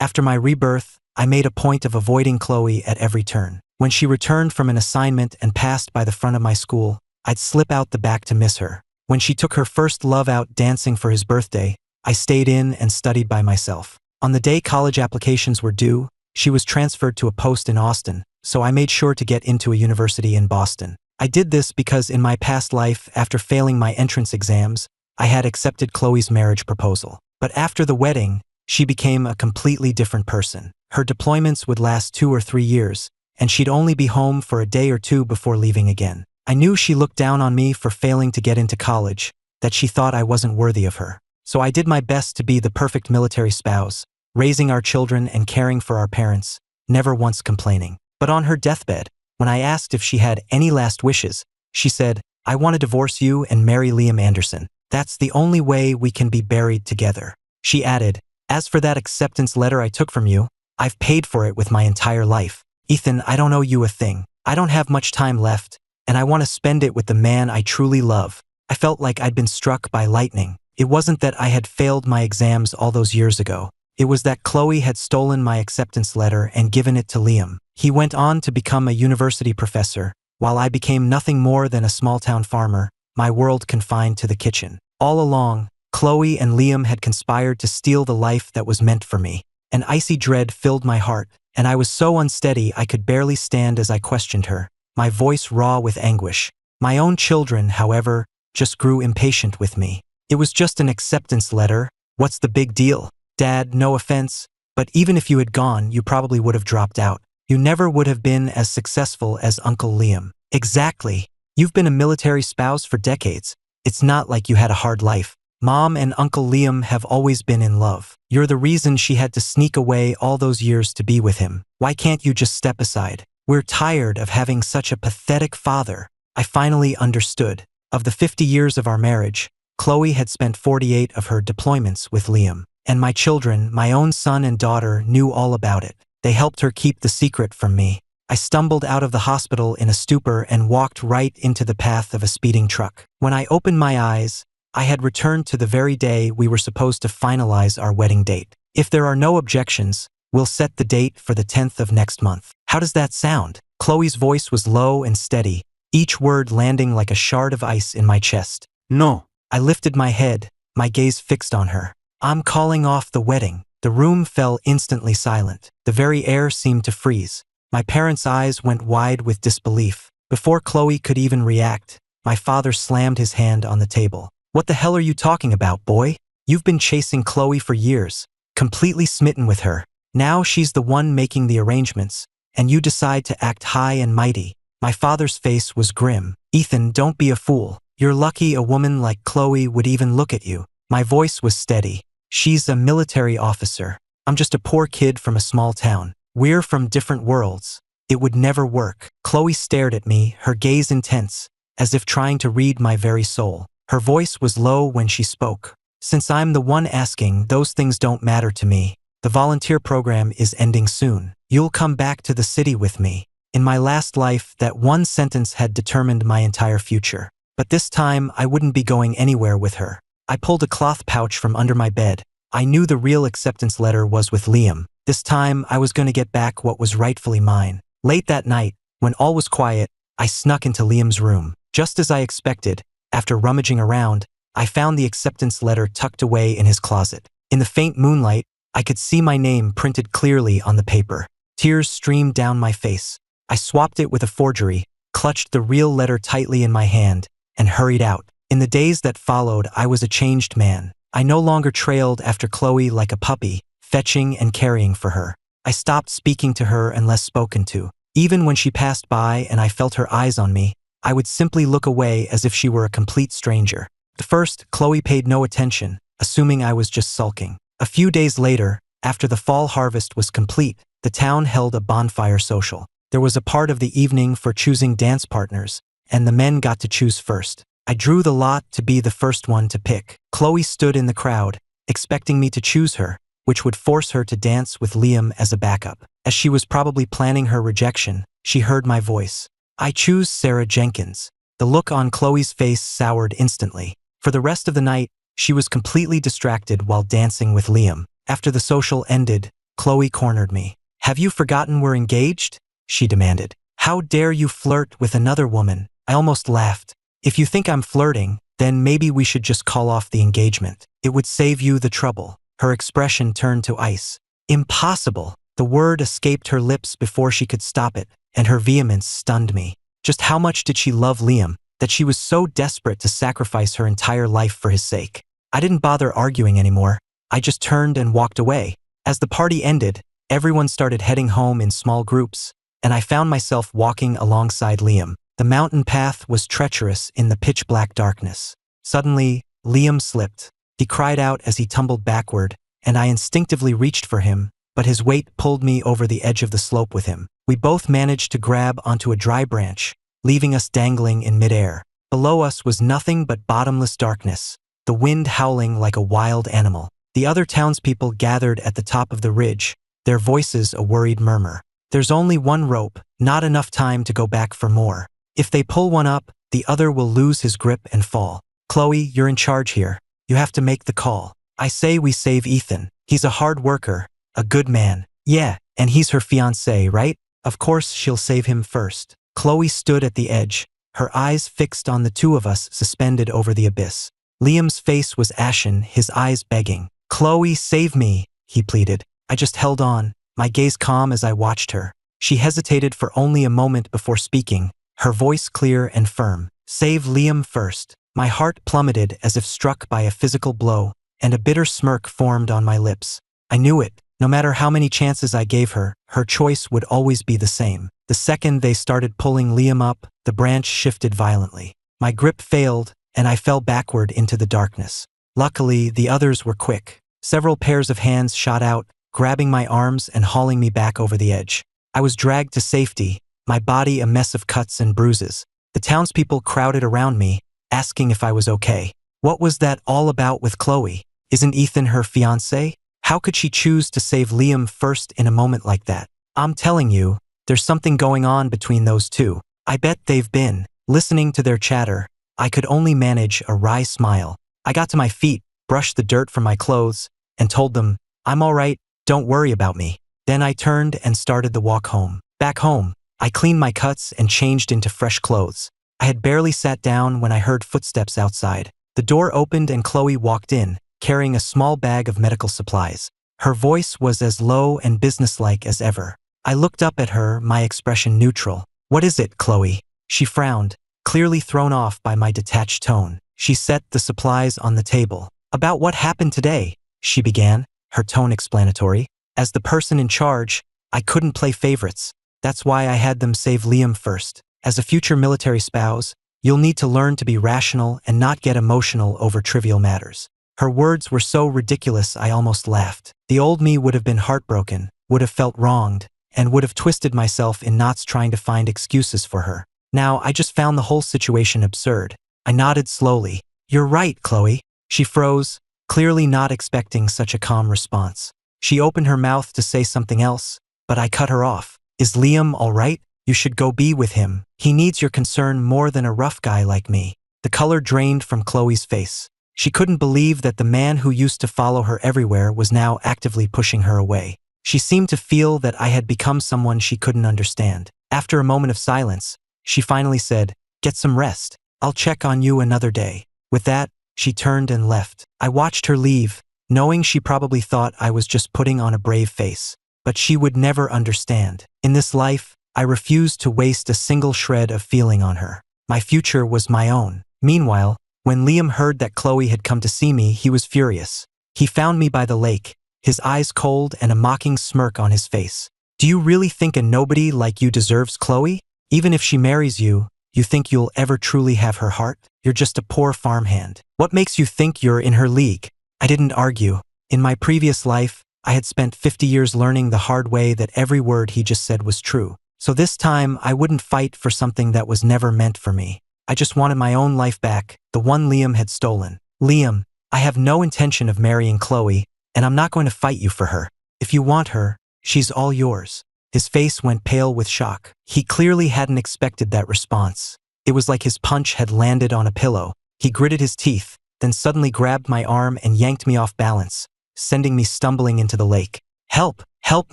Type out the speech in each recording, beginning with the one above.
After my rebirth, I made a point of avoiding Chloe at every turn. When she returned from an assignment and passed by the front of my school, I'd slip out the back to miss her. When she took her first love out dancing for his birthday, I stayed in and studied by myself. On the day college applications were due, she was transferred to a post in Austin, so I made sure to get into a university in Boston. I did this because in my past life, after failing my entrance exams, I had accepted Chloe's marriage proposal. But after the wedding, she became a completely different person. Her deployments would last 2 or 3 years, and she'd only be home for a day or two before leaving again. I knew she looked down on me for failing to get into college, that she thought I wasn't worthy of her. So I did my best to be the perfect military spouse, raising our children and caring for our parents, never once complaining. But on her deathbed, when I asked if she had any last wishes, she said, "I want to divorce you and marry Liam Anderson. That's the only way we can be buried together." She added, "As for that acceptance letter I took from you, I've paid for it with my entire life. Ethan, I don't owe you a thing. I don't have much time left, and I want to spend it with the man I truly love." I felt like I'd been struck by lightning. It wasn't that I had failed my exams all those years ago. It was that Chloe had stolen my acceptance letter and given it to Liam. He went on to become a university professor, while I became nothing more than a small-town farmer, my world confined to the kitchen. All along, Chloe and Liam had conspired to steal the life that was meant for me. An icy dread filled my heart, and I was so unsteady I could barely stand as I questioned her, my voice raw with anguish. My own children, however, just grew impatient with me. "It was just an acceptance letter. What's the big deal? Dad, no offense, but even if you had gone, you probably would have dropped out. You never would have been as successful as Uncle Liam." "Exactly. You've been a military spouse for decades. It's not like you had a hard life. Mom and Uncle Liam have always been in love. You're the reason she had to sneak away all those years to be with him. Why can't you just step aside? We're tired of having such a pathetic father." I finally understood. Of the 50 years of our marriage, Chloe had spent 48 of her deployments with Liam. And my children, my own son and daughter, knew all about it. They helped her keep the secret from me. I stumbled out of the hospital in a stupor and walked right into the path of a speeding truck. When I opened my eyes, I had returned to the very day we were supposed to finalize our wedding date. "If there are no objections, we'll set the date for the 10th of next month." "How does that sound?" Chloe's voice was low and steady, each word landing like a shard of ice in my chest. "No." I lifted my head, my gaze fixed on her. "I'm calling off the wedding." The room fell instantly silent. The very air seemed to freeze. My parents' eyes went wide with disbelief. Before Chloe could even react, my father slammed his hand on the table. "What the hell are you talking about, boy? You've been chasing Chloe for years, completely smitten with her. Now she's the one making the arrangements, and you decide to act high and mighty." My father's face was grim. "Ethan, don't be a fool. You're lucky a woman like Chloe would even look at you." My voice was steady. "She's a military officer. I'm just a poor kid from a small town. We're from different worlds. It would never work." Chloe stared at me, her gaze intense, as if trying to read my very soul. Her voice was low when she spoke. "Since I'm the one asking, those things don't matter to me. The volunteer program is ending soon. You'll come back to the city with me." In my last life, that one sentence had determined my entire future. But this time, I wouldn't be going anywhere with her. I pulled a cloth pouch from under my bed. I knew the real acceptance letter was with Liam. This time, I was going to get back what was rightfully mine. Late that night, when all was quiet, I snuck into Liam's room. Just as I expected, after rummaging around, I found the acceptance letter tucked away in his closet. In the faint moonlight, I could see my name printed clearly on the paper. Tears streamed down my face. I swapped it with a forgery, clutched the real letter tightly in my hand, and hurried out. In the days that followed, I was a changed man. I no longer trailed after Chloe like a puppy, fetching and carrying for her. I stopped speaking to her unless spoken to. Even when she passed by and I felt her eyes on me, I would simply look away as if she were a complete stranger. At first, Chloe paid no attention, assuming I was just sulking. A few days later, after the fall harvest was complete, the town held a bonfire social. There was a part of the evening for choosing dance partners, and the men got to choose first. I drew the lot to be the first one to pick. Chloe stood in the crowd, expecting me to choose her, which would force her to dance with Liam as a backup. As she was probably planning her rejection, she heard my voice. "I choose Sarah Jenkins." The look on Chloe's face soured instantly. For the rest of the night, she was completely distracted while dancing with Liam. After the social ended, Chloe cornered me. Have you forgotten we're engaged? She demanded. How dare you flirt with another woman? I almost laughed. If you think I'm flirting, then maybe we should just call off the engagement. It would save you the trouble. Her expression turned to ice. Impossible. The word escaped her lips before she could stop it, and her vehemence stunned me. Just how much did she love Liam, that she was so desperate to sacrifice her entire life for his sake? I didn't bother arguing anymore. I just turned and walked away. As the party ended, everyone started heading home in small groups, and I found myself walking alongside Liam. The mountain path was treacherous in the pitch-black darkness. Suddenly, Liam slipped. He cried out as he tumbled backward, and I instinctively reached for him, but his weight pulled me over the edge of the slope with him. We both managed to grab onto a dry branch, leaving us dangling in midair. Below us was nothing but bottomless darkness, the wind howling like a wild animal. The other townspeople gathered at the top of the ridge, their voices a worried murmur. There's only one rope, not enough time to go back for more. If they pull one up, the other will lose his grip and fall. Chloe, you're in charge here. You have to make the call. I say we save Ethan. He's a hard worker, a good man. Yeah, and he's her fiancé, right? Of course she'll save him first. Chloe stood at the edge, her eyes fixed on the two of us suspended over the abyss. Liam's face was ashen, his eyes begging. Chloe, save me, he pleaded. I just held on, my gaze calm as I watched her. She hesitated for only a moment before speaking, her voice clear and firm. Save Liam first. My heart plummeted as if struck by a physical blow, and a bitter smirk formed on my lips. I knew it. No matter how many chances I gave her, her choice would always be the same. The second they started pulling Liam up, the branch shifted violently. My grip failed, and I fell backward into the darkness. Luckily, the others were quick. Several pairs of hands shot out, grabbing my arms and hauling me back over the edge. I was dragged to safety, my body a mess of cuts and bruises. The townspeople crowded around me, asking if I was okay. What was that all about with Chloe? Isn't Ethan her fiancé? How could she choose to save Liam first in a moment like that? I'm telling you, there's something going on between those two. I bet they've been. Listening to their chatter, I could only manage a wry smile. I got to my feet, brushed the dirt from my clothes, and told them, I'm all right, don't worry about me. Then I turned and started the walk home. Back home, I cleaned my cuts and changed into fresh clothes. I had barely sat down when I heard footsteps outside. The door opened and Chloe walked in, carrying a small bag of medical supplies. Her voice was as low and businesslike as ever. I looked up at her, my expression neutral. What is it, Chloe? She frowned, clearly thrown off by my detached tone. She set the supplies on the table. About what happened today, she began, her tone explanatory. As the person in charge, I couldn't play favorites. That's why I had them save Liam first. As a future military spouse, you'll need to learn to be rational and not get emotional over trivial matters. Her words were so ridiculous I almost laughed. The old me would have been heartbroken, would have felt wronged, and would have twisted myself in knots trying to find excuses for her. Now I just found the whole situation absurd. I nodded slowly. You're right, Chloe. She froze, clearly not expecting such a calm response. She opened her mouth to say something else, but I cut her off. Is Liam all right? You should go be with him. He needs your concern more than a rough guy like me. The color drained from Chloe's face. She couldn't believe that the man who used to follow her everywhere was now actively pushing her away. She seemed to feel that I had become someone she couldn't understand. After a moment of silence, she finally said, Get some rest. I'll check on you another day. With that, she turned and left. I watched her leave, knowing she probably thought I was just putting on a brave face. But she would never understand. In this life, I refused to waste a single shred of feeling on her. My future was my own. Meanwhile, when Liam heard that Chloe had come to see me, he was furious. He found me by the lake, his eyes cold and a mocking smirk on his face. Do you really think a nobody like you deserves Chloe? Even if she marries you, you think you'll ever truly have her heart? You're just a poor farmhand. What makes you think you're in her league? I didn't argue. In my previous life, I had spent 50 years learning the hard way that every word he just said was true. So this time, I wouldn't fight for something that was never meant for me. I just wanted my own life back, the one Liam had stolen. Liam, I have no intention of marrying Chloe, and I'm not going to fight you for her. If you want her, she's all yours. His face went pale with shock. He clearly hadn't expected that response. It was like his punch had landed on a pillow. He gritted his teeth, then suddenly grabbed my arm and yanked me off balance, sending me stumbling into the lake. Help! Help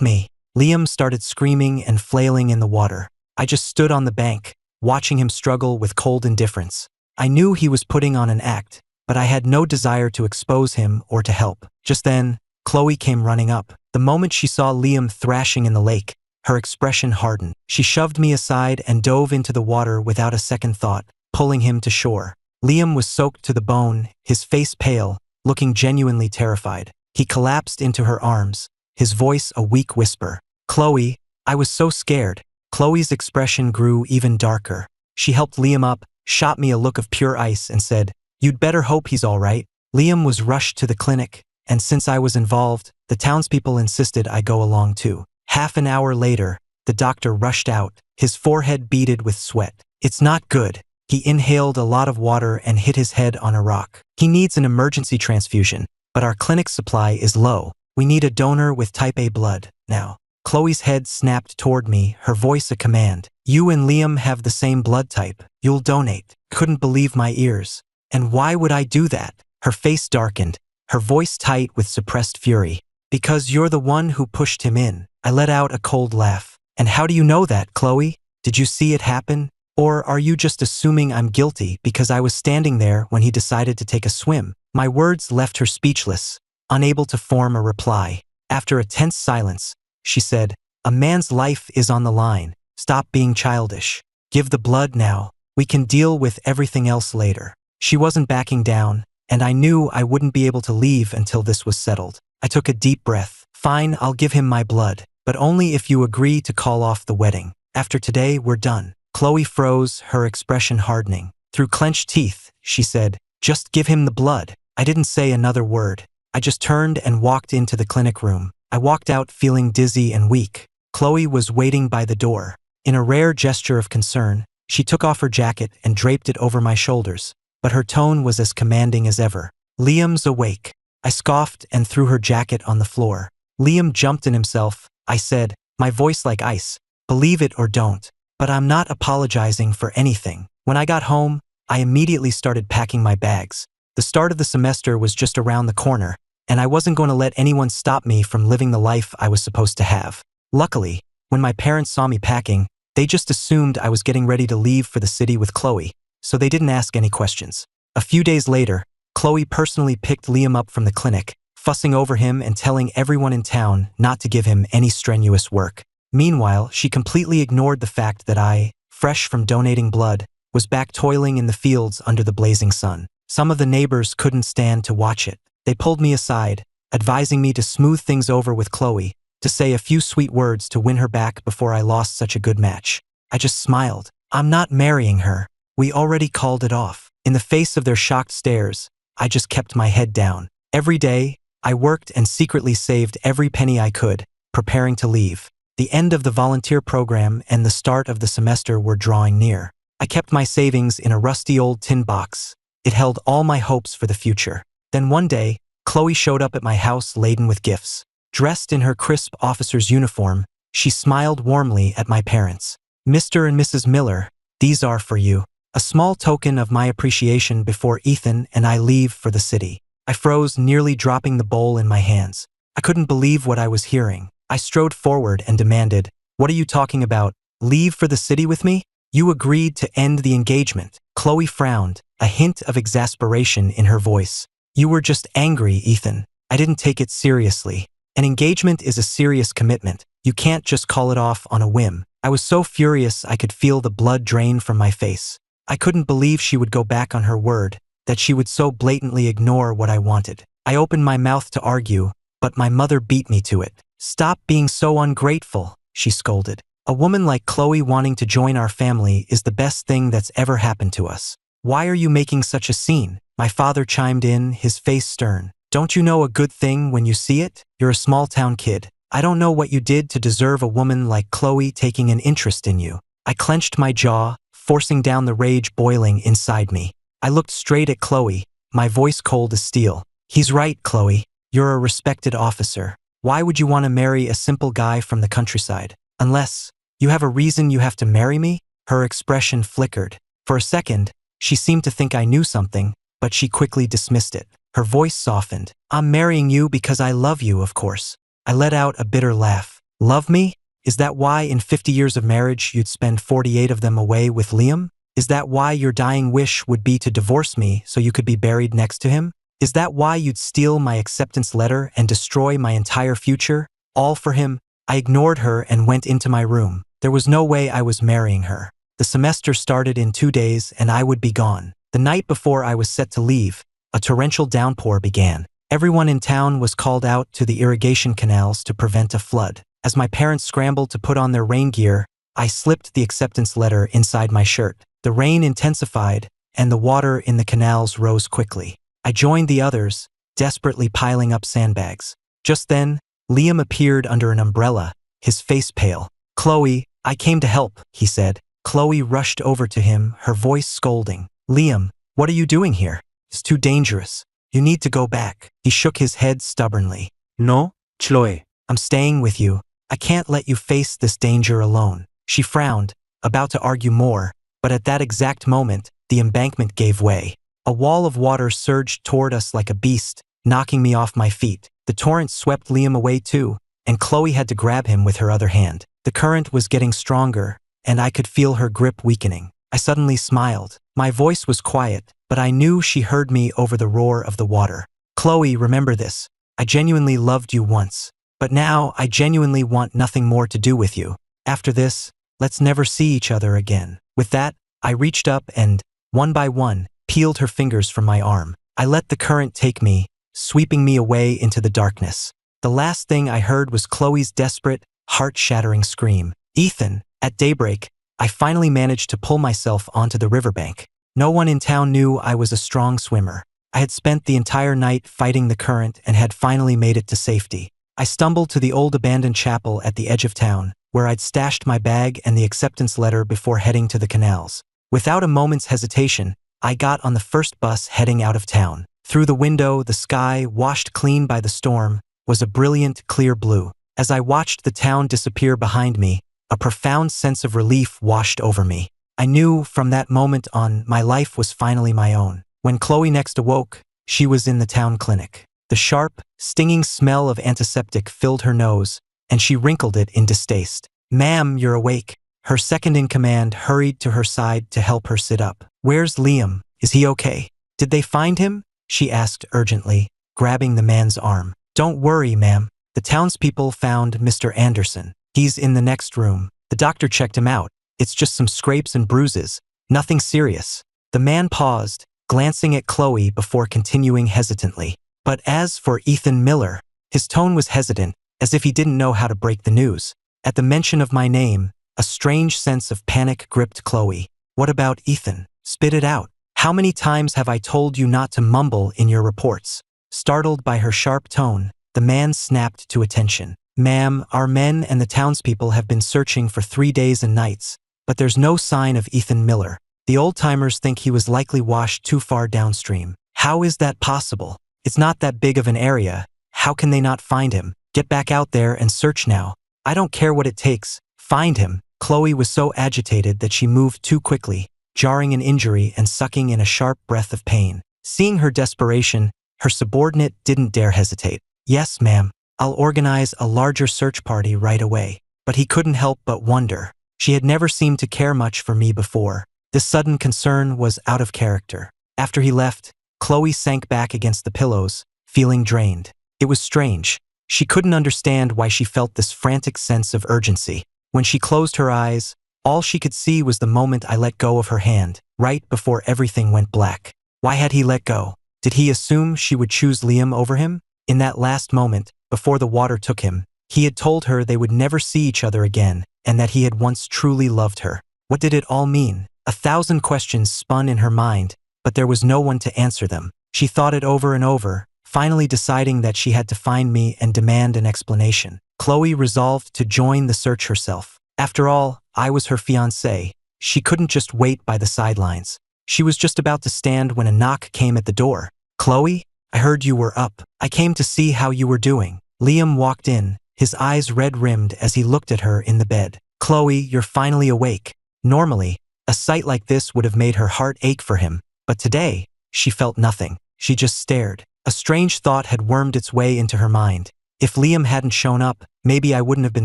me! Liam started screaming and flailing in the water. I just stood on the bank, watching him struggle with cold indifference. I knew he was putting on an act, but I had no desire to expose him or to help. Just then, Chloe came running up. The moment she saw Liam thrashing in the lake, her expression hardened. She shoved me aside and dove into the water without a second thought, pulling him to shore. Liam was soaked to the bone, his face pale, looking genuinely terrified. He collapsed into her arms, his voice a weak whisper. Chloe, I was so scared. Chloe's expression grew even darker. She helped Liam up, shot me a look of pure ice and said, "You'd better hope he's all right." Liam was rushed to the clinic, and since I was involved, the townspeople insisted I go along too. Half an hour later, the doctor rushed out, his forehead beaded with sweat. "It's not good." He inhaled a lot of water and hit his head on a rock. "He needs an emergency transfusion, but our clinic supply is low. We need a donor with type A blood now." Chloe's head snapped toward me, her voice a command. "You and Liam have the same blood type. You'll donate." Couldn't believe my ears. "And why would I do that?" Her face darkened, her voice tight with suppressed fury. "Because you're the one who pushed him in." I let out a cold laugh. "And how do you know that, Chloe? Did you see it happen? Or are you just assuming I'm guilty because I was standing there when he decided to take a swim?" My words left her speechless, unable to form a reply. After a tense silence, she said, "A man's life is on the line. Stop being childish. Give the blood now. We can deal with everything else later." She wasn't backing down, and I knew I wouldn't be able to leave until this was settled. I took a deep breath. "Fine, I'll give him my blood, but only if you agree to call off the wedding. After today, we're done." Chloe froze, her expression hardening. Through clenched teeth, she said, "Just give him the blood." I didn't say another word. I just turned and walked into the clinic room. I walked out feeling dizzy and weak. Chloe was waiting by the door. In a rare gesture of concern, she took off her jacket and draped it over my shoulders, but her tone was as commanding as ever. "Liam's awake." I scoffed and threw her jacket on the floor. Liam jumped in himself. I said, my voice like ice, "Believe it or don't, but I'm not apologizing for anything." When I got home, I immediately started packing my bags. The start of the semester was just around the corner, and I wasn't going to let anyone stop me from living the life I was supposed to have. Luckily, when my parents saw me packing, they just assumed I was getting ready to leave for the city with Chloe, so they didn't ask any questions. A few days later, Chloe personally picked Liam up from the clinic, fussing over him and telling everyone in town not to give him any strenuous work. Meanwhile, she completely ignored the fact that I, fresh from donating blood, was back toiling in the fields under the blazing sun. Some of the neighbors couldn't stand to watch it. They pulled me aside, advising me to smooth things over with Chloe, to say a few sweet words to win her back before I lost such a good match. I just smiled. "I'm not marrying her. We already called it off." In the face of their shocked stares, I just kept my head down. Every day, I worked and secretly saved every penny I could, preparing to leave. The end of the volunteer program and the start of the semester were drawing near. I kept my savings in a rusty old tin box. It held all my hopes for the future. Then one day, Chloe showed up at my house laden with gifts. Dressed in her crisp officer's uniform, she smiled warmly at my parents. "Mr. and Mrs. Miller, these are for you. A small token of my appreciation before Ethan and I leave for the city." I froze, nearly dropping the bowl in my hands. I couldn't believe what I was hearing. I strode forward and demanded, "What are you talking about? Leave for the city with me? You agreed to end the engagement." Chloe frowned, a hint of exasperation in her voice. "You were just angry, Ethan. I didn't take it seriously. An engagement is a serious commitment. You can't just call it off on a whim." I was so furious I could feel the blood drain from my face. I couldn't believe she would go back on her word, that she would so blatantly ignore what I wanted. I opened my mouth to argue, but my mother beat me to it. "Stop being so ungrateful," she scolded. "A woman like Chloe wanting to join our family is the best thing that's ever happened to us. Why are you making such a scene?" My father chimed in, his face stern. "Don't you know a good thing when you see it? You're a small-town kid. I don't know what you did to deserve a woman like Chloe taking an interest in you." I clenched my jaw, forcing down the rage boiling inside me. I looked straight at Chloe, my voice cold as steel. "He's right, Chloe. You're a respected officer. Why would you want to marry a simple guy from the countryside? Unless you have a reason you have to marry me?" Her expression flickered. For a second, she seemed to think I knew something, but she quickly dismissed it. Her voice softened. "I'm marrying you because I love you, of course. I let out a bitter laugh. Love me? Is that why in 50 years of marriage you'd spend 48 of them away with Liam? Is that why your dying wish would be to divorce me so you could be buried next to him? Is that why you'd steal my acceptance letter and destroy my entire future? All for him? I ignored her and went into my room. There was no way I was marrying her. The semester started in 2 days and I would be gone. The night before I was set to leave, a torrential downpour began. Everyone in town was called out to the irrigation canals to prevent a flood. As my parents scrambled to put on their rain gear, I slipped the acceptance letter inside my shirt. The rain intensified, and the water in the canals rose quickly. I joined the others, desperately piling up sandbags. Just then, Liam appeared under an umbrella, his face pale. "Chloe, I came to help," he said. Chloe rushed over to him, her voice scolding. "Liam, what are you doing here? It's too dangerous. You need to go back." He shook his head stubbornly. "No, Chloe. I'm staying with you. I can't let you face this danger alone." She frowned, about to argue more, but at that exact moment, the embankment gave way. A wall of water surged toward us like a beast, knocking me off my feet. The torrent swept Liam away too, and Chloe had to grab him with her other hand. The current was getting stronger, and I could feel her grip weakening. I suddenly smiled. My voice was quiet, but I knew she heard me over the roar of the water. "Chloe, remember this. I genuinely loved you once. But now I genuinely want nothing more to do with you. After this, let's never see each other again." With that, I reached up and, one by one, peeled her fingers from my arm. I let the current take me, sweeping me away into the darkness. The last thing I heard was Chloe's desperate, heart-shattering scream. "Ethan!" At daybreak, I finally managed to pull myself onto the riverbank. No one in town knew I was a strong swimmer. I had spent the entire night fighting the current and had finally made it to safety. I stumbled to the old abandoned chapel at the edge of town, where I'd stashed my bag and the acceptance letter before heading to the canals. Without a moment's hesitation, I got on the first bus heading out of town. Through the window, the sky, washed clean by the storm, was a brilliant, clear blue. As I watched the town disappear behind me, a profound sense of relief washed over me. I knew from that moment on my life was finally my own. When Chloe next awoke, she was in the town clinic. The sharp, stinging smell of antiseptic filled her nose, and she wrinkled it in distaste. "Ma'am, you're awake." Her second-in-command hurried to her side to help her sit up. "Where's Liam? Is he okay? Did they find him?" she asked urgently, grabbing the man's arm. "Don't worry, ma'am. The townspeople found Mr. Anderson. He's in the next room. The doctor checked him out. It's just some scrapes and bruises. Nothing serious." The man paused, glancing at Chloe before continuing hesitantly. But as for Ethan Miller, his tone was hesitant, as if he didn't know how to break the news. At the mention of my name, a strange sense of panic gripped Chloe. "What about Ethan? Spit it out. How many times have I told you not to mumble in your reports?" Startled by her sharp tone, the man snapped to attention. "Ma'am, our men and the townspeople have been searching for 3 days and nights, but there's no sign of Ethan Miller. The old-timers think he was likely washed too far downstream." "How is that possible? It's not that big of an area. How can they not find him? Get back out there and search now. I don't care what it takes. Find him." Chloe was so agitated that she moved too quickly, jarring an injury and sucking in a sharp breath of pain. Seeing her desperation, her subordinate didn't dare hesitate. "Yes, ma'am. I'll organize a larger search party right away." But he couldn't help but wonder. She had never seemed to care much for me before. This sudden concern was out of character. After he left, Chloe sank back against the pillows, feeling drained. It was strange. She couldn't understand why she felt this frantic sense of urgency. When she closed her eyes, all she could see was the moment I let go of her hand, right before everything went black. Why had he let go? Did he assume she would choose Liam over him? In that last moment, before the water took him, he had told her they would never see each other again, and that he had once truly loved her. What did it all mean? 1,000 questions spun in her mind, but there was no one to answer them. She thought it over and over, finally deciding that she had to find me and demand an explanation. Chloe resolved to join the search herself. After all, I was her fiancé. She couldn't just wait by the sidelines. She was just about to stand when a knock came at the door. "Chloe, I heard you were up. I came to see how you were doing." Liam walked in, his eyes red-rimmed as he looked at her in the bed. "Chloe, you're finally awake." Normally, a sight like this would have made her heart ache for him, but today, she felt nothing. She just stared. A strange thought had wormed its way into her mind. If Liam hadn't shown up, maybe I wouldn't have been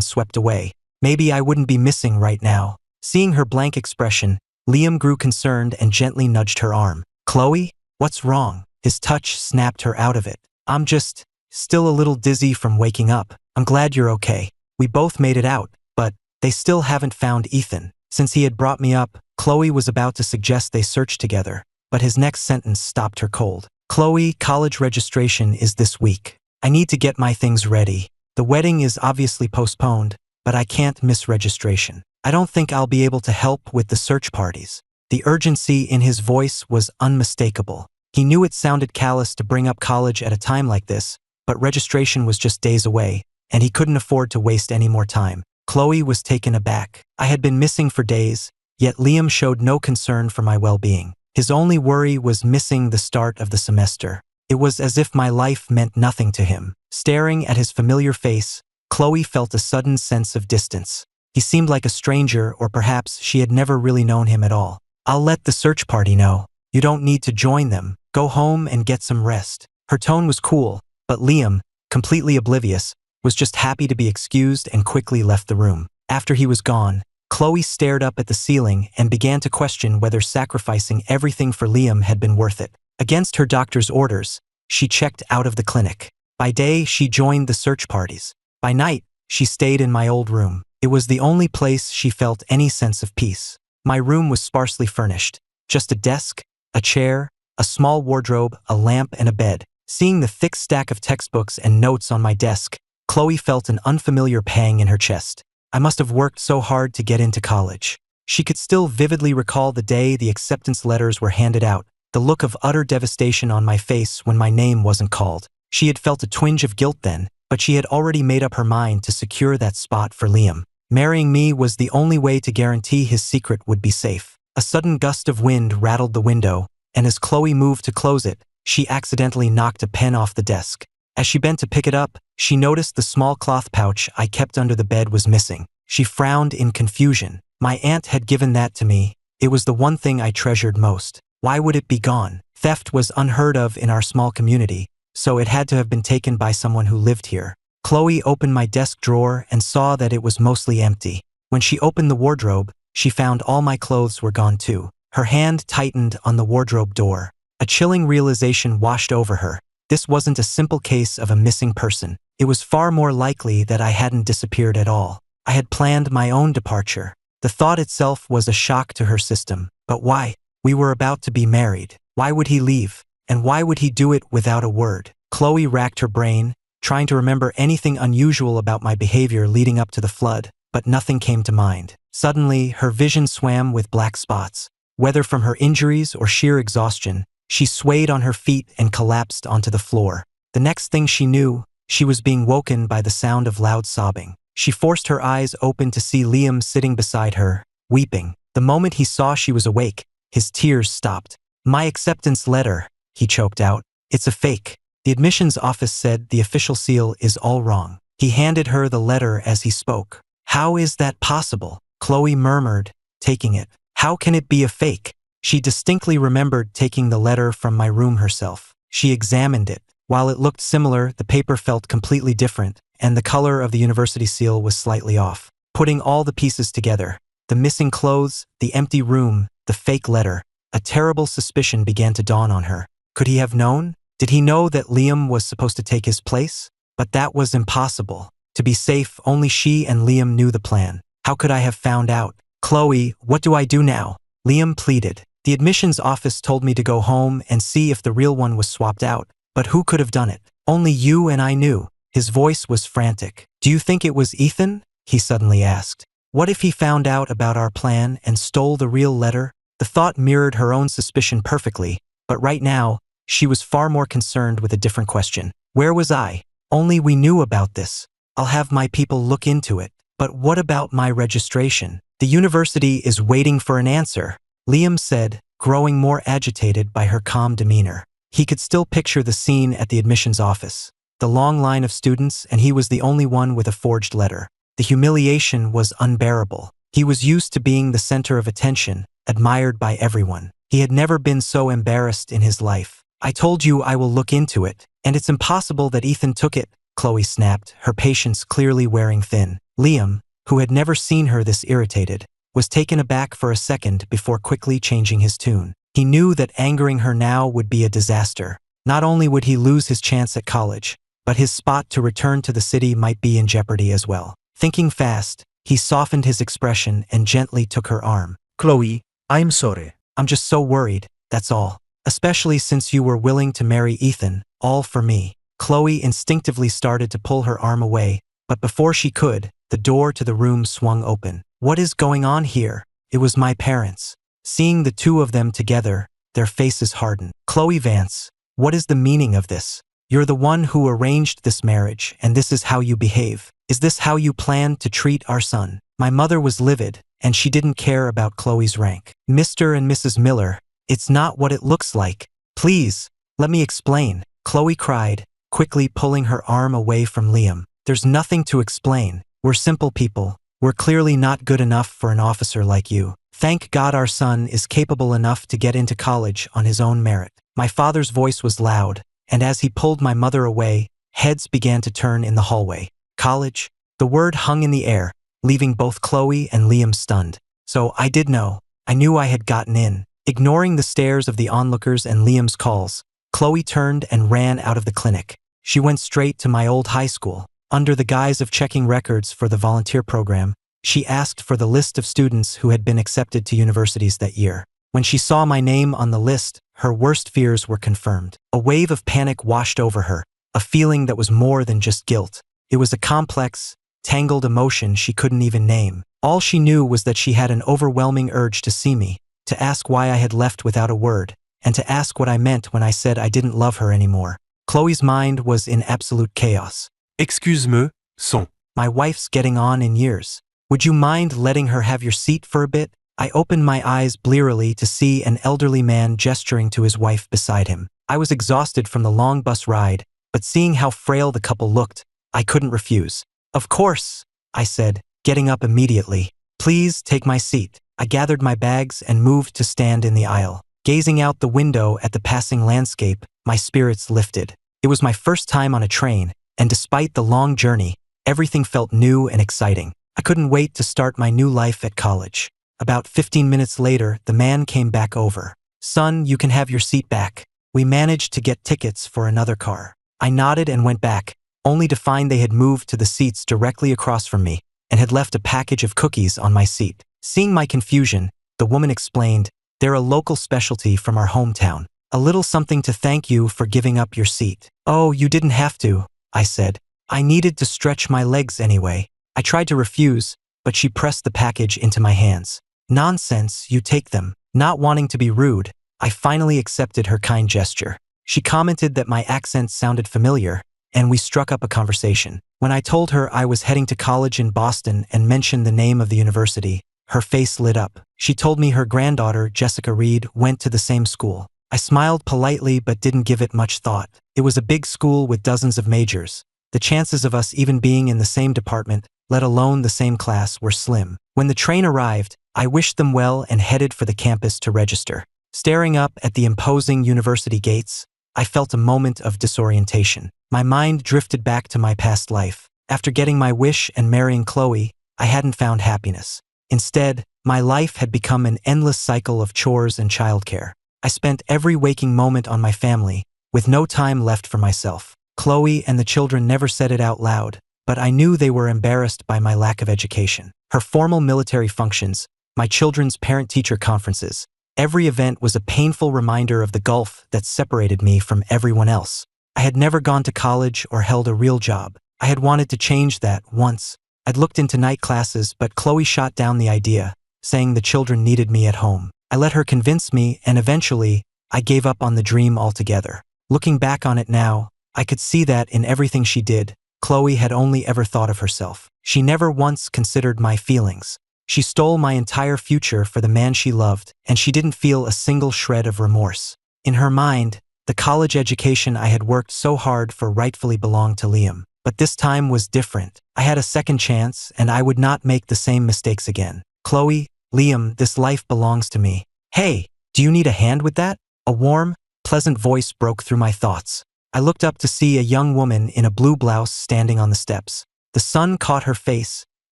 swept away. Maybe I wouldn't be missing right now. Seeing her blank expression, Liam grew concerned and gently nudged her arm. Chloe? What's wrong? His touch snapped her out of it. I'm just still a little dizzy from waking up. I'm glad you're okay. We both made it out, but they still haven't found Ethan. Since he had brought me up, Chloe was about to suggest they search together, but his next sentence stopped her cold. Chloe, college registration is this week. I need to get my things ready. The wedding is obviously postponed, but I can't miss registration. I don't think I'll be able to help with the search parties. The urgency in his voice was unmistakable. He knew it sounded callous to bring up college at a time like this, but registration was just days away, and he couldn't afford to waste any more time. Chloe was taken aback. I had been missing for days, yet Liam showed no concern for my well-being. His only worry was missing the start of the semester. It was as if my life meant nothing to him. Staring at his familiar face, Chloe felt a sudden sense of distance. He seemed like a stranger, or perhaps she had never really known him at all. I'll let the search party know. You don't need to join them. Go home and get some rest. Her tone was cool, but Liam, completely oblivious, was just happy to be excused and quickly left the room. After he was gone, Chloe stared up at the ceiling and began to question whether sacrificing everything for Liam had been worth it. Against her doctor's orders, she checked out of the clinic. By day, she joined the search parties. By night, she stayed in my old room. It was the only place she felt any sense of peace. My room was sparsely furnished. Just a desk, a chair, a small wardrobe, a lamp, and a bed. Seeing the thick stack of textbooks and notes on my desk, Chloe felt an unfamiliar pang in her chest. I must have worked so hard to get into college. She could still vividly recall the day the acceptance letters were handed out, the look of utter devastation on my face when my name wasn't called. She had felt a twinge of guilt then, but she had already made up her mind to secure that spot for Liam. Marrying me was the only way to guarantee his secret would be safe. A sudden gust of wind rattled the window, and as Chloe moved to close it, she accidentally knocked a pen off the desk. As she bent to pick it up, she noticed the small cloth pouch I kept under the bed was missing. She frowned in confusion. My aunt had given that to me. It was the one thing I treasured most. Why would it be gone? Theft was unheard of in our small community, so it had to have been taken by someone who lived here. Chloe opened my desk drawer and saw that it was mostly empty. When she opened the wardrobe, she found all my clothes were gone too. Her hand tightened on the wardrobe door. A chilling realization washed over her. This wasn't a simple case of a missing person. It was far more likely that I hadn't disappeared at all. I had planned my own departure. The thought itself was a shock to her system. But why? We were about to be married. Why would he leave? And why would he do it without a word? Chloe racked her brain, trying to remember anything unusual about my behavior leading up to the flood, but nothing came to mind. Suddenly, her vision swam with black spots. Whether from her injuries or sheer exhaustion, she swayed on her feet and collapsed onto the floor. The next thing she knew, she was being woken by the sound of loud sobbing. She forced her eyes open to see Liam sitting beside her, weeping. The moment he saw she was awake, his tears stopped. My acceptance letter, he choked out. It's a fake. The admissions office said the official seal is all wrong. He handed her the letter as he spoke. How is that possible? Chloe murmured, taking it. How can it be a fake? She distinctly remembered taking the letter from my room herself. She examined it. While it looked similar, the paper felt completely different, and the color of the university seal was slightly off. Putting all the pieces together, the missing clothes, the empty room, the fake letter, a terrible suspicion began to dawn on her. Could he have known? Did he know that Liam was supposed to take his place? But that was impossible. To be safe, only she and Liam knew the plan. How could I have found out? Chloe, what do I do now? Liam pleaded. The admissions office told me to go home and see if the real one was swapped out. But who could have done it? Only you and I knew. His voice was frantic. Do you think it was Ethan? He suddenly asked. What if he found out about our plan and stole the real letter? The thought mirrored her own suspicion perfectly, but right now, she was far more concerned with a different question. Where was I? Only we knew about this. I'll have my people look into it. But what about my registration? The university is waiting for an answer, Liam said, growing more agitated by her calm demeanor. He could still picture the scene at the admissions office. The long line of students, and he was the only one with a forged letter. The humiliation was unbearable. He was used to being the center of attention, admired by everyone. He had never been so embarrassed in his life. I told you I will look into it, and it's impossible that Ethan took it, Chloe snapped, her patience clearly wearing thin. Liam, who had never seen her this irritated, was taken aback for a second before quickly changing his tune. He knew that angering her now would be a disaster. Not only would he lose his chance at college, but his spot to return to the city might be in jeopardy as well. Thinking fast, he softened his expression and gently took her arm. Chloe, I'm sorry. I'm just so worried, that's all. Especially since you were willing to marry Ethan, all for me. Chloe instinctively started to pull her arm away, but before she could, the door to the room swung open. What is going on here? It was my parents. Seeing the two of them together, their faces hardened. Chloe Vance, what is the meaning of this? You're the one who arranged this marriage, and this is how you behave. Is this how you plan to treat our son? My mother was livid, and she didn't care about Chloe's rank. Mr. and Mrs. Miller, it's not what it looks like. Please, let me explain, Chloe cried, quickly pulling her arm away from Liam. There's nothing to explain. We're simple people. We're clearly not good enough for an officer like you. Thank God our son is capable enough to get into college on his own merit. My father's voice was loud, and as he pulled my mother away, heads began to turn in the hallway. College? The word hung in the air, leaving both Chloe and Liam stunned. So I did know. I knew I had gotten in. Ignoring the stares of the onlookers and Liam's calls, Chloe turned and ran out of the clinic. She went straight to my old high school. Under the guise of checking records for the volunteer program, she asked for the list of students who had been accepted to universities that year. When she saw my name on the list, her worst fears were confirmed. A wave of panic washed over her, a feeling that was more than just guilt. It was a complex, tangled emotion she couldn't even name. All she knew was that she had an overwhelming urge to see me, to ask why I had left without a word, and to ask what I meant when I said I didn't love her anymore. Chloe's mind was in absolute chaos. Excuse-me, son. My wife's getting on in years. Would you mind letting her have your seat for a bit? I opened my eyes blearily to see an elderly man gesturing to his wife beside him. I was exhausted from the long bus ride, but seeing how frail the couple looked, I couldn't refuse. Of course, I said, getting up immediately. Please take my seat. I gathered my bags and moved to stand in the aisle. Gazing out the window at the passing landscape, my spirits lifted. It was my first time on a train, and despite the long journey, everything felt new and exciting. I couldn't wait to start my new life at college. About 15 minutes later, the man came back over. Son, you can have your seat back. We managed to get tickets for another car. I nodded and went back, only to find they had moved to the seats directly across from me and had left a package of cookies on my seat. Seeing my confusion, the woman explained, they're a local specialty from our hometown. A little something to thank you for giving up your seat. Oh, you didn't have to, I said. I needed to stretch my legs anyway. I tried to refuse, but she pressed the package into my hands. Nonsense, you take them. Not wanting to be rude, I finally accepted her kind gesture. She commented that my accent sounded familiar, and we struck up a conversation. When I told her I was heading to college in Boston and mentioned the name of the university, her face lit up. She told me her granddaughter, Jessica Reed, went to the same school. I smiled politely but didn't give it much thought. It was a big school with dozens of majors. The chances of us even being in the same department, let alone the same class, were slim. When the train arrived, I wished them well and headed for the campus to register. Staring up at the imposing university gates, I felt a moment of disorientation. My mind drifted back to my past life. After getting my wish and marrying Chloe, I hadn't found happiness. Instead, my life had become an endless cycle of chores and childcare. I spent every waking moment on my family, with no time left for myself. Chloe and the children never said it out loud, but I knew they were embarrassed by my lack of education. Her formal military functions, my children's parent-teacher conferences, every event was a painful reminder of the gulf that separated me from everyone else. I had never gone to college or held a real job. I had wanted to change that once. I'd looked into night classes, but Chloe shot down the idea, saying the children needed me at home. I let her convince me, and eventually, I gave up on the dream altogether. Looking back on it now, I could see that in everything she did, Chloe had only ever thought of herself. She never once considered my feelings. She stole my entire future for the man she loved, and she didn't feel a single shred of remorse. In her mind, the college education I had worked so hard for rightfully belonged to Liam. But this time was different. I had a second chance, and I would not make the same mistakes again. Chloe, Liam, this life belongs to me. Hey, do you need a hand with that? A warm, pleasant voice broke through my thoughts. I looked up to see a young woman in a blue blouse standing on the steps. The sun caught her face,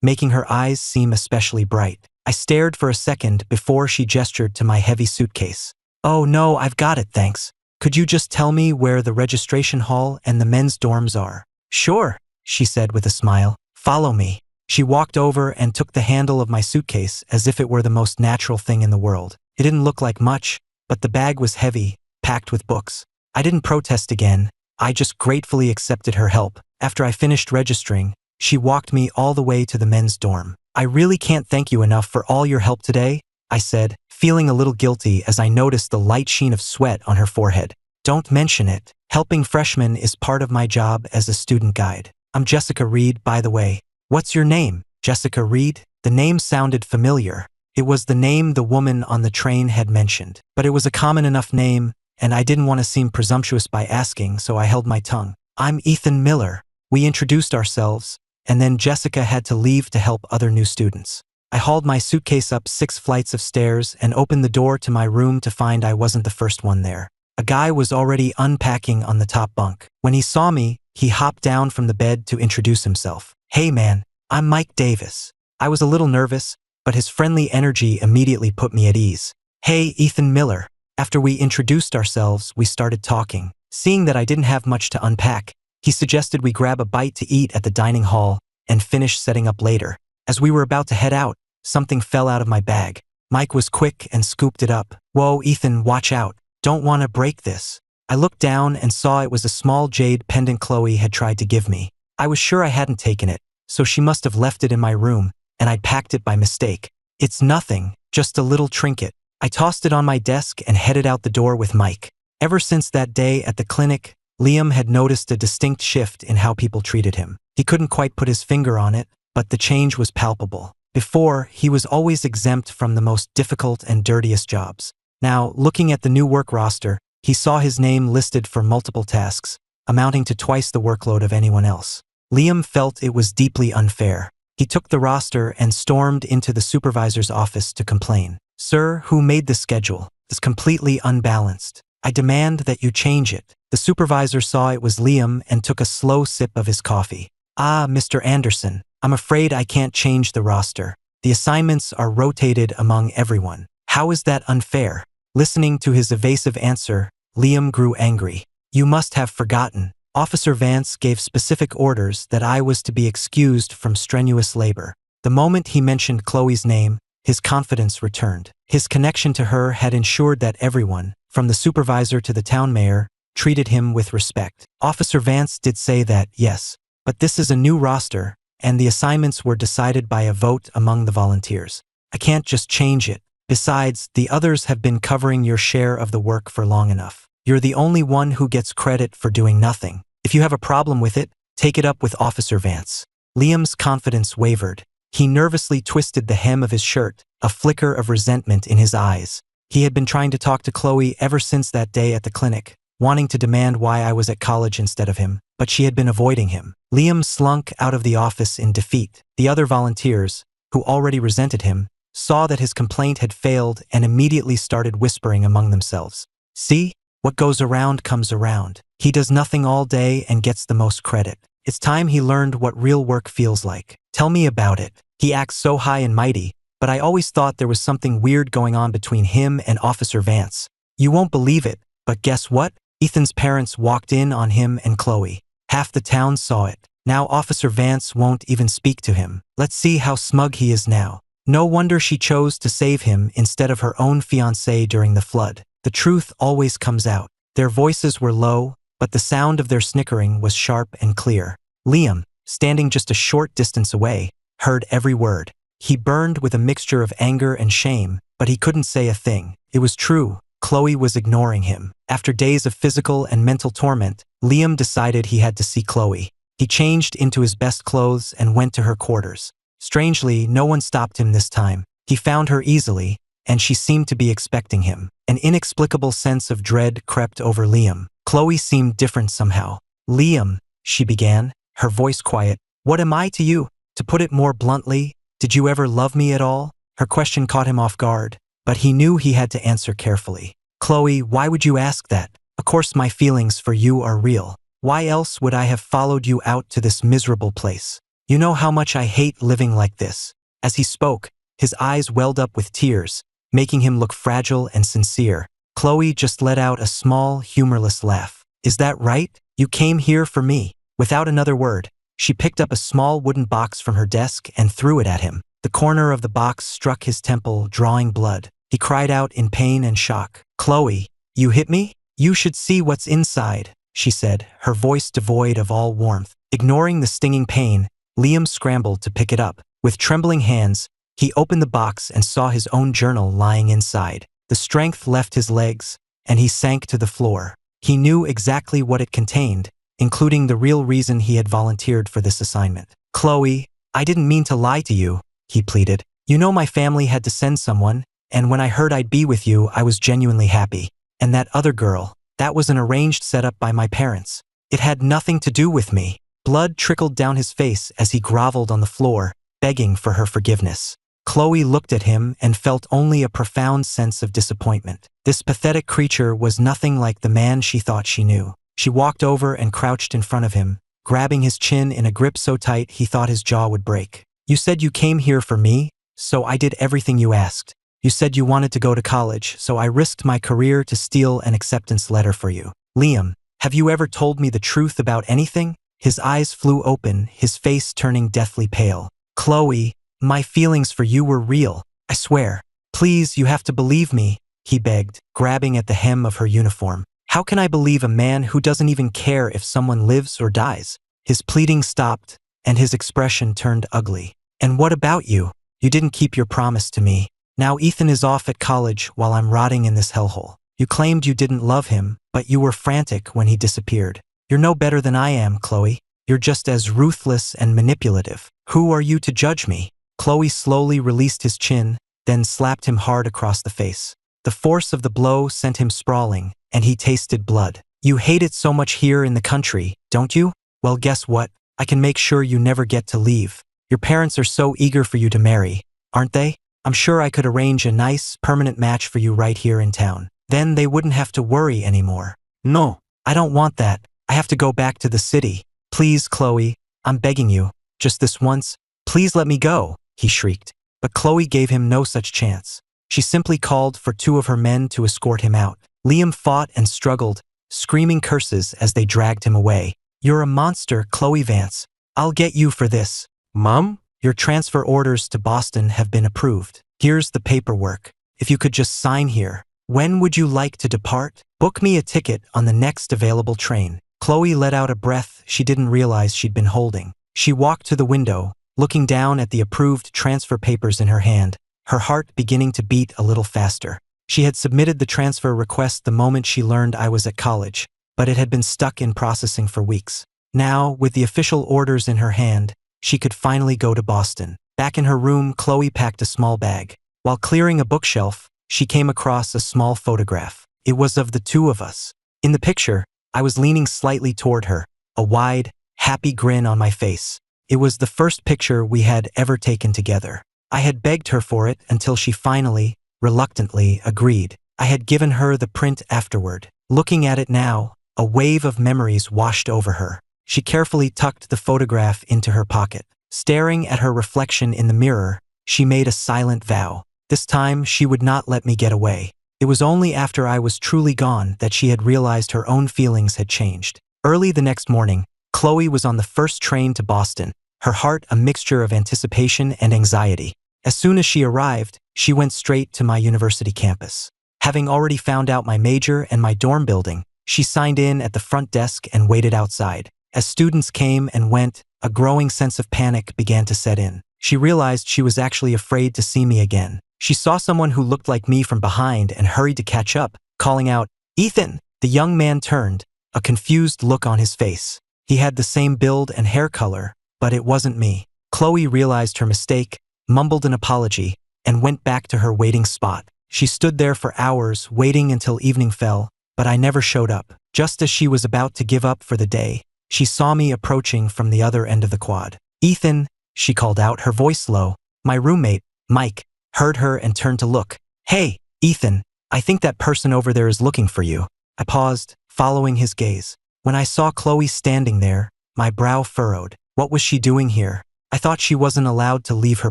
making her eyes seem especially bright. I stared for a second before she gestured to my heavy suitcase. "Oh no, I've got it, thanks. Could you just tell me where the registration hall and the men's dorms are?" "Sure," she said with a smile. "Follow me." She walked over and took the handle of my suitcase as if it were the most natural thing in the world. It didn't look like much, but the bag was heavy, packed with books. I didn't protest again. I just gratefully accepted her help. After I finished registering, she walked me all the way to the men's dorm. "I really can't thank you enough for all your help today," I said, feeling a little guilty as I noticed the light sheen of sweat on her forehead. "Don't mention it. Helping freshmen is part of my job as a student guide. I'm Jessica Reed, by the way." "What's your name?" "Jessica Reed?" The name sounded familiar. It was the name the woman on the train had mentioned. But it was a common enough name, and I didn't want to seem presumptuous by asking, so I held my tongue. "I'm Ethan Miller." We introduced ourselves, and then Jessica had to leave to help other new students. I hauled my suitcase up 6 flights of stairs and opened the door to my room to find I wasn't the first one there. A guy was already unpacking on the top bunk. When he saw me, he hopped down from the bed to introduce himself. "Hey man, I'm Mike Davis." I was a little nervous, but his friendly energy immediately put me at ease. "Hey, Ethan Miller." After we introduced ourselves, we started talking. Seeing that I didn't have much to unpack, he suggested we grab a bite to eat at the dining hall and finish setting up later. As we were about to head out, something fell out of my bag. Mike was quick and scooped it up. "Whoa, Ethan, watch out. Don't want to break this." I looked down and saw it was a small jade pendant Chloe had tried to give me. I was sure I hadn't taken it, so she must have left it in my room, and I'd packed it by mistake. "It's nothing, just a little trinket." I tossed it on my desk and headed out the door with Mike. Ever since that day at the clinic, Liam had noticed a distinct shift in how people treated him. He couldn't quite put his finger on it, but the change was palpable. Before, he was always exempt from the most difficult and dirtiest jobs. Now, looking at the new work roster, he saw his name listed for multiple tasks, amounting to twice the workload of anyone else. Liam felt it was deeply unfair. He took the roster and stormed into the supervisor's office to complain. "Sir, who made this schedule? It's completely unbalanced. I demand that you change it." The supervisor saw it was Liam and took a slow sip of his coffee. "Ah, Mr. Anderson, I'm afraid I can't change the roster. The assignments are rotated among everyone. How is that unfair?" Listening to his evasive answer, Liam grew angry. "You must have forgotten. Officer Vance gave specific orders that I was to be excused from strenuous labor." The moment he mentioned Chloe's name, his confidence returned. His connection to her had ensured that everyone, from the supervisor to the town mayor, treated him with respect. Officer Vance did say that, yes, but this is a new roster, and the assignments were decided by a vote among the volunteers. I can't just change it. Besides, the others have been covering your share of the work for long enough. You're the only one who gets credit for doing nothing. If you have a problem with it, take it up with Officer Vance. Liam's confidence wavered. He nervously twisted the hem of his shirt, a flicker of resentment in his eyes. He had been trying to talk to Chloe ever since that day at the clinic, wanting to demand why I was at college instead of him, but she had been avoiding him. Liam slunk out of the office in defeat. The other volunteers, who already resented him, saw that his complaint had failed and immediately started whispering among themselves. "See? What goes around comes around. He does nothing all day and gets the most credit. It's time he learned what real work feels like. Tell me about it. He acts so high and mighty, but I always thought there was something weird going on between him and Officer Vance. You won't believe it, but guess what? Ethan's parents walked in on him and Chloe. Half the town saw it. Now Officer Vance won't even speak to him. Let's see how smug he is now. No wonder she chose to save him instead of her own fiancé during the flood. The truth always comes out." Their voices were low, but the sound of their snickering was sharp and clear. Liam, standing just a short distance away, heard every word. He burned with a mixture of anger and shame, but he couldn't say a thing. It was true. Chloe was ignoring him. After days of physical and mental torment, Liam decided he had to see Chloe. He changed into his best clothes and went to her quarters. Strangely, no one stopped him this time. He found her easily, and she seemed to be expecting him. An inexplicable sense of dread crept over Liam. Chloe seemed different somehow. "Liam," she began, her voice quiet, "what am I to you? To put it more bluntly, did you ever love me at all?" Her question caught him off guard, but he knew he had to answer carefully. "Chloe, why would you ask that? Of course my feelings for you are real. Why else would I have followed you out to this miserable place? You know how much I hate living like this." As he spoke, his eyes welled up with tears, making him look fragile and sincere. Chloe just let out a small, humorless laugh. "Is that right? You came here for me?" Without another word, she picked up a small wooden box from her desk and threw it at him. The corner of the box struck his temple, drawing blood. He cried out in pain and shock. "Chloe, you hit me? You should see what's inside," she said, her voice devoid of all warmth. Ignoring the stinging pain, Liam scrambled to pick it up. With trembling hands, he opened the box and saw his own journal lying inside. The strength left his legs, and he sank to the floor. He knew exactly what it contained, including the real reason he had volunteered for this assignment. "Chloe, I didn't mean to lie to you," he pleaded. "You know my family had to send someone, and when I heard I'd be with you, I was genuinely happy. And that other girl, that was an arranged setup by my parents. It had nothing to do with me." Blood trickled down his face as he groveled on the floor, begging for her forgiveness. Chloe looked at him and felt only a profound sense of disappointment. This pathetic creature was nothing like the man she thought she knew. She walked over and crouched in front of him, grabbing his chin in a grip so tight he thought his jaw would break. "You said you came here for me, so I did everything you asked. You said you wanted to go to college, so I risked my career to steal an acceptance letter for you. Liam, have you ever told me the truth about anything?" His eyes flew open, his face turning deathly pale. "Chloe, my feelings for you were real, I swear. Please, you have to believe me," he begged, grabbing at the hem of her uniform. "How can I believe a man who doesn't even care if someone lives or dies?" His pleading stopped, and his expression turned ugly. "And what about you? You didn't keep your promise to me. Now Ethan is off at college while I'm rotting in this hellhole. You claimed you didn't love him, but you were frantic when he disappeared. You're no better than I am, Chloe. You're just as ruthless and manipulative. Who are you to judge me?" Chloe slowly released his chin, then slapped him hard across the face. The force of the blow sent him sprawling, and he tasted blood. "You hate it so much here in the country, don't you? Well, guess what? I can make sure you never get to leave. Your parents are so eager for you to marry, aren't they? I'm sure I could arrange a nice, permanent match for you right here in town. Then they wouldn't have to worry anymore." "No, I don't want that. I have to go back to the city. Please, Chloe, I'm begging you, just this once. Please let me go," he shrieked. But Chloe gave him no such chance. She simply called for 2 of her men to escort him out. Liam fought and struggled, screaming curses as they dragged him away. "You're a monster, Chloe Vance. I'll get you for this." "Mom? Your transfer orders to Boston have been approved. Here's the paperwork. If you could just sign here. When would you like to depart? Book me a ticket on the next available train." Chloe let out a breath she didn't realize she'd been holding. She walked to the window, looking down at the approved transfer papers in her hand, her heart beginning to beat a little faster. She had submitted the transfer request the moment she learned I was at college, but it had been stuck in processing for weeks. Now, with the official orders in her hand, she could finally go to Boston. Back in her room, Chloe packed a small bag. While clearing a bookshelf, she came across a small photograph. It was of the 2 of us. In the picture, I was leaning slightly toward her, a wide, happy grin on my face. It was the first picture we had ever taken together. I had begged her for it until she finally, reluctantly, agreed. I had given her the print afterward. Looking at it now, a wave of memories washed over her. She carefully tucked the photograph into her pocket. Staring at her reflection in the mirror, she made a silent vow. This time, she would not let me get away. It was only after I was truly gone that she had realized her own feelings had changed. Early the next morning, Chloe was on the first train to Boston, her heart a mixture of anticipation and anxiety. As soon as she arrived, she went straight to my university campus. Having already found out my major and my dorm building, she signed in at the front desk and waited outside. As students came and went, a growing sense of panic began to set in. She realized she was actually afraid to see me again. She saw someone who looked like me from behind and hurried to catch up, calling out, "Ethan!" The young man turned, a confused look on his face. He had the same build and hair color, but it wasn't me. Chloe realized her mistake, mumbled an apology, and went back to her waiting spot. She stood there for hours, waiting until evening fell, but I never showed up. Just as she was about to give up for the day, she saw me approaching from the other end of the quad. "Ethan," she called out, her voice low. My roommate, Mike, heard her and turned to look. "Hey, Ethan, I think that person over there is looking for you." I paused, following his gaze. When I saw Chloe standing there, my brow furrowed. What was she doing here? I thought she wasn't allowed to leave her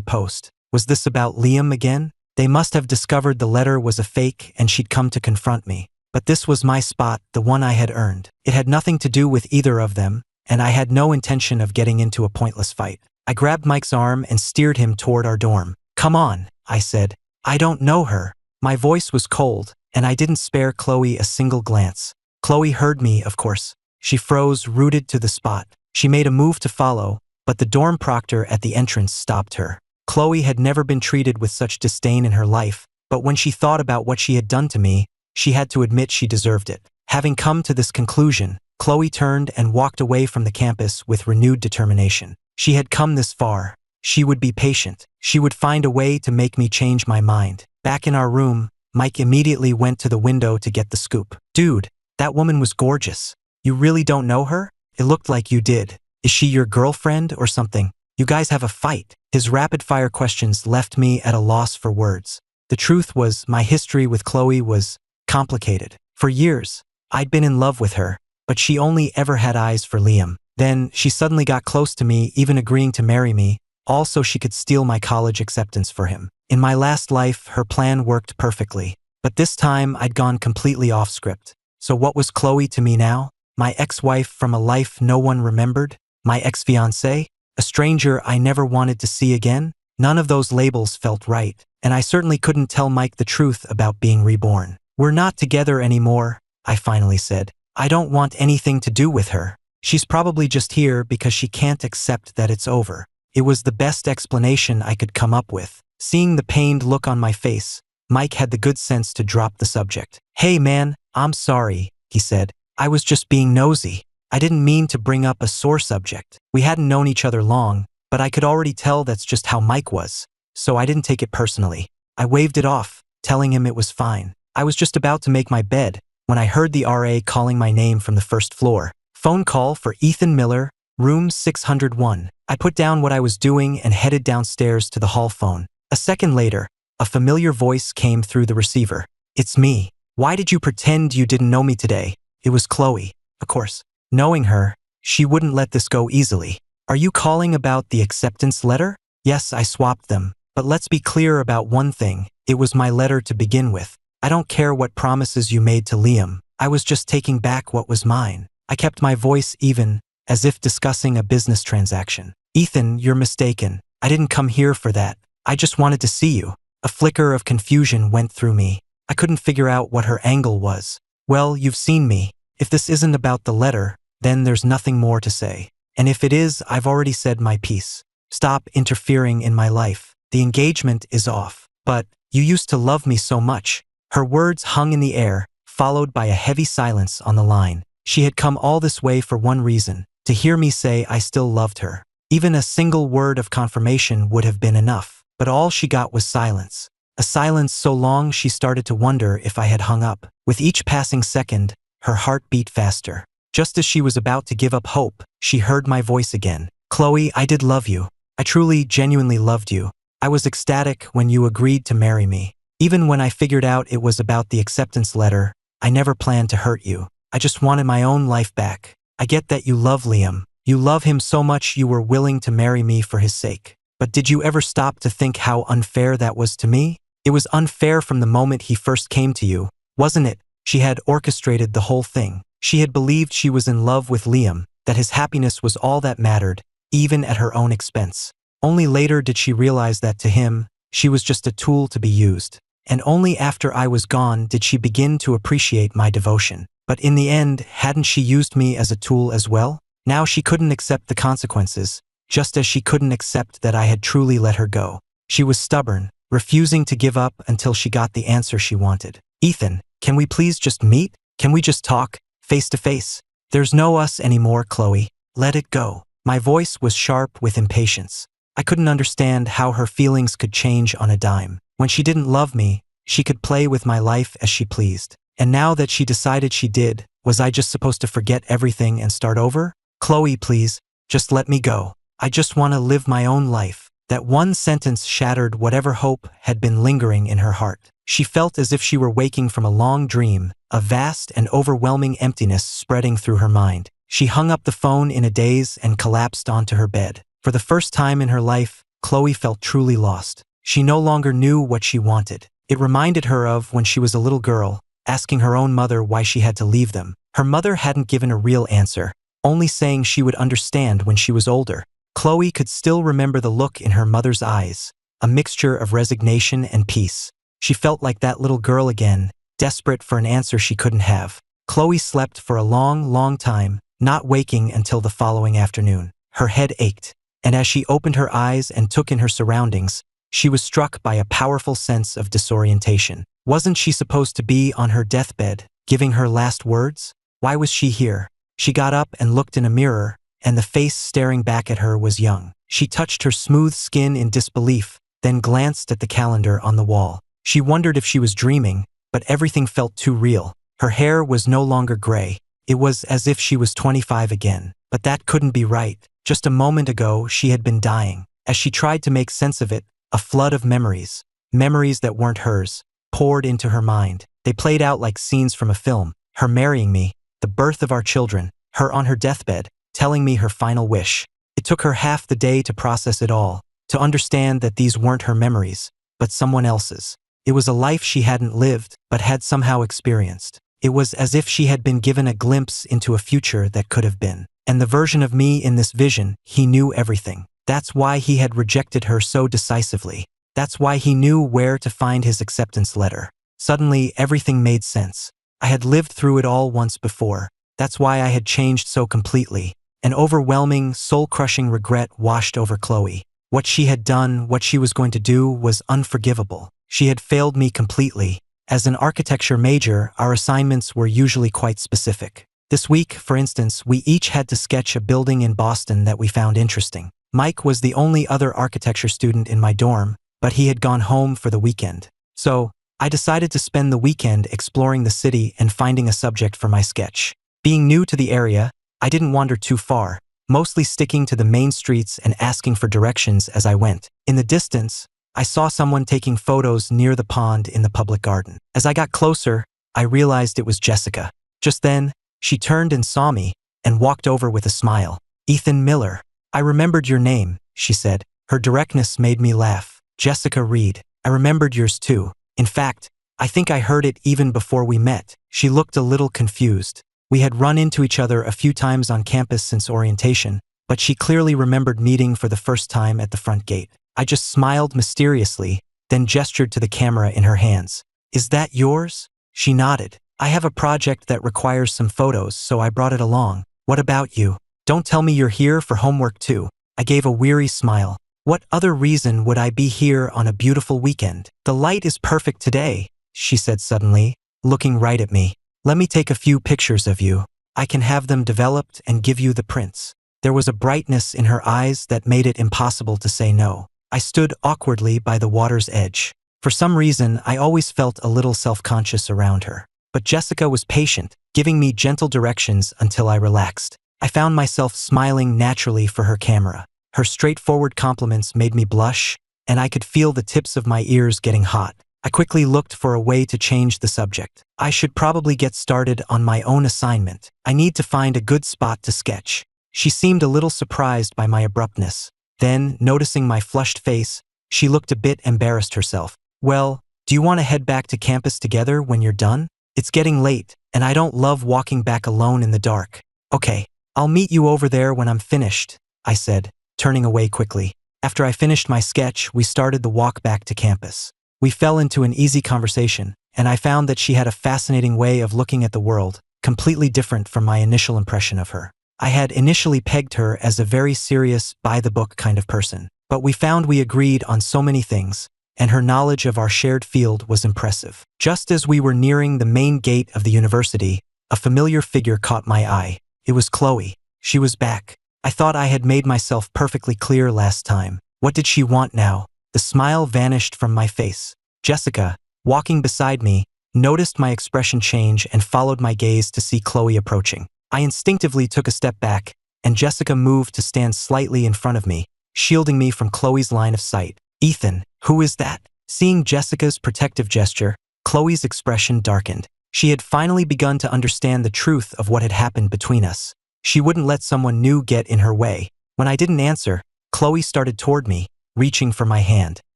post. Was this about Liam again? They must have discovered the letter was a fake and she'd come to confront me. But this was my spot, the one I had earned. It had nothing to do with either of them, and I had no intention of getting into a pointless fight. I grabbed Mike's arm and steered him toward our dorm. "Come on," I said. "I don't know her." My voice was cold, and I didn't spare Chloe a single glance. Chloe heard me, of course. She froze, rooted to the spot. She made a move to follow, but the dorm proctor at the entrance stopped her. Chloe had never been treated with such disdain in her life, but when she thought about what she had done to me, she had to admit she deserved it. Having come to this conclusion, Chloe turned and walked away from the campus with renewed determination. She had come this far. She would be patient. She would find a way to make me change my mind. Back in our room, Mike immediately went to the window to get the scoop. "Dude, that woman was gorgeous. You really don't know her? It looked like you did. Is she your girlfriend or something? You guys have a fight?" His rapid-fire questions left me at a loss for words. The truth was, my history with Chloe was complicated. For years, I'd been in love with her, but she only ever had eyes for Liam. Then, she suddenly got close to me, even agreeing to marry me, all so she could steal my college acceptance for him. In my last life, her plan worked perfectly. But this time, I'd gone completely off script. So what was Chloe to me now? My ex-wife from a life no one remembered? My ex-fiancé? A stranger I never wanted to see again? None of those labels felt right, and I certainly couldn't tell Mike the truth about being reborn. "We're not together anymore," I finally said. "I don't want anything to do with her. She's probably just here because she can't accept that it's over." It was the best explanation I could come up with. Seeing the pained look on my face, Mike had the good sense to drop the subject. "Hey man, I'm sorry," he said. "I was just being nosy. I didn't mean to bring up a sore subject." We hadn't known each other long, but I could already tell that's just how Mike was, so I didn't take it personally. I waved it off, telling him it was fine. I was just about to make my bed when I heard the RA calling my name from the first floor. "Phone call for Ethan Miller, room 601. I put down what I was doing and headed downstairs to the hall phone. A second later, a familiar voice came through the receiver. "It's me. Why did you pretend you didn't know me today?" It was Chloe, of course. Knowing her, she wouldn't let this go easily. "Are you calling about the acceptance letter?" "Yes, I swapped them. But let's be clear about one thing. It was my letter to begin with. I don't care what promises you made to Liam. I was just taking back what was mine." I kept my voice even, as if discussing a business transaction. "Ethan, you're mistaken. I didn't come here for that. I just wanted to see you." A flicker of confusion went through me. I couldn't figure out what her angle was. "Well, you've seen me. If this isn't about the letter, then there's nothing more to say. And if it is, I've already said my piece. Stop interfering in my life. The engagement is off. But you used to love me so much." Her words hung in the air, followed by a heavy silence on the line. She had come all this way for one reason, to hear me say I still loved her. Even a single word of confirmation would have been enough, but all she got was silence. A silence so long she started to wonder if I had hung up. With each passing second, her heart beat faster. Just as she was about to give up hope, she heard my voice again. "Chloe, I did love you. I truly, genuinely loved you. I was ecstatic when you agreed to marry me. Even when I figured out it was about the acceptance letter, I never planned to hurt you. I just wanted my own life back. I get that you love Liam. You love him so much you were willing to marry me for his sake. But did you ever stop to think how unfair that was to me? It was unfair from the moment he first came to you, wasn't it?" She had orchestrated the whole thing. She had believed she was in love with Liam, that his happiness was all that mattered, even at her own expense. Only later did she realize that to him, she was just a tool to be used. And only after I was gone did she begin to appreciate my devotion. But in the end, hadn't she used me as a tool as well? Now she couldn't accept the consequences, just as she couldn't accept that I had truly let her go. She was stubborn, refusing to give up until she got the answer she wanted. "Ethan, can we please just meet? Can we just talk, face to face? There's no us anymore, Chloe. Let it go." My voice was sharp with impatience. I couldn't understand how her feelings could change on a dime. When she didn't love me, she could play with my life as she pleased. And now that she decided she did, was I just supposed to forget everything and start over? "Chloe, please, just let me go. I just want to live my own life. That one sentence shattered whatever hope had been lingering in her heart. She felt as if she were waking from a long dream, a vast and overwhelming emptiness spreading through her mind. She hung up the phone in a daze and collapsed onto her bed. For the first time in her life, Chloe felt truly lost. She no longer knew what she wanted. It reminded her of when she was a little girl, asking her own mother why she had to leave them. Her mother hadn't given a real answer, only saying she would understand when she was older. Chloe could still remember the look in her mother's eyes, a mixture of resignation and peace. She felt like that little girl again, desperate for an answer she couldn't have. Chloe slept for a long time, not waking until the following afternoon. Her head ached, and as she opened her eyes and took in her surroundings, she was struck by a powerful sense of disorientation. Wasn't she supposed to be on her deathbed, giving her last words? Why was she here? She got up and looked in a mirror, and the face staring back at her was young. She touched her smooth skin in disbelief, then glanced at the calendar on the wall. She wondered if she was dreaming, but everything felt too real. Her hair was no longer gray. It was as if she was 25 again. But that couldn't be right. Just a moment ago, she had been dying. As she tried to make sense of it, a flood of memories that weren't hers, poured into her mind. They played out like scenes from a film. Her marrying me, the birth of our children, her on her deathbed, telling me her final wish. It took her half the day to process it all, to understand that these weren't her memories, but someone else's. It was a life she hadn't lived, but had somehow experienced. It was as if she had been given a glimpse into a future that could have been. And the version of me in this vision, he knew everything. That's why he had rejected her so decisively. That's why he knew where to find his acceptance letter. Suddenly, everything made sense. I had lived through it all once before. That's why I had changed so completely. An overwhelming, soul-crushing regret washed over Chloe. What she had done, what she was going to do, was unforgivable. She had failed me completely. As an architecture major, our assignments were usually quite specific. This week, for instance, we each had to sketch a building in Boston that we found interesting. Mike was the only other architecture student in my dorm, but he had gone home for the weekend. So, I decided to spend the weekend exploring the city and finding a subject for my sketch. Being new to the area, I didn't wander too far, mostly sticking to the main streets and asking for directions as I went. In the distance, I saw someone taking photos near the pond in the public garden. As I got closer, I realized it was Jessica. Just then, she turned and saw me, and walked over with a smile. "Ethan Miller. I remembered your name," she said. Her directness made me laugh. "Jessica Reed. I remembered yours too. In fact, I think I heard it even before we met." She looked a little confused. We had run into each other a few times on campus since orientation, but she clearly remembered meeting for the first time at the front gate. I just smiled mysteriously, then gestured to the camera in her hands. "Is that yours?" She nodded. "I have a project that requires some photos, so I brought it along. What about you? Don't tell me you're here for homework too." I gave a weary smile. What other reason would I be here on a beautiful weekend? "The light is perfect today," she said suddenly, looking right at me. "Let me take a few pictures of you. I can have them developed and give you the prints." There was a brightness in her eyes that made it impossible to say no. I stood awkwardly by the water's edge. For some reason, I always felt a little self-conscious around her. But Jessica was patient, giving me gentle directions until I relaxed. I found myself smiling naturally for her camera. Her straightforward compliments made me blush, and I could feel the tips of my ears getting hot. I quickly looked for a way to change the subject. I should probably get started on my own assignment. I need to find a good spot to sketch. She seemed a little surprised by my abruptness. Then, noticing my flushed face, she looked a bit embarrassed herself. "Well, do you want to head back to campus together when you're done? It's getting late, and I don't love walking back alone in the dark." "Okay, I'll meet you over there when I'm finished," I said, turning away quickly. After I finished my sketch, we started the walk back to campus. We fell into an easy conversation, and I found that she had a fascinating way of looking at the world, completely different from my initial impression of her. I had initially pegged her as a very serious, by-the-book kind of person, but we found we agreed on so many things, and her knowledge of our shared field was impressive. Just as we were nearing the main gate of the university, a familiar figure caught my eye. It was Chloe. She was back. I thought I had made myself perfectly clear last time. What did she want now? The smile vanished from my face. Jessica, walking beside me, noticed my expression change and followed my gaze to see Chloe approaching. I instinctively took a step back, and Jessica moved to stand slightly in front of me. shielding me from Chloe's line of sight. "Ethan, who is that?" Seeing Jessica's protective gesture, Chloe's expression darkened. She had finally begun to understand the truth of what had happened between us. She wouldn't let someone new get in her way. When I didn't answer, Chloe started toward me, reaching for my hand.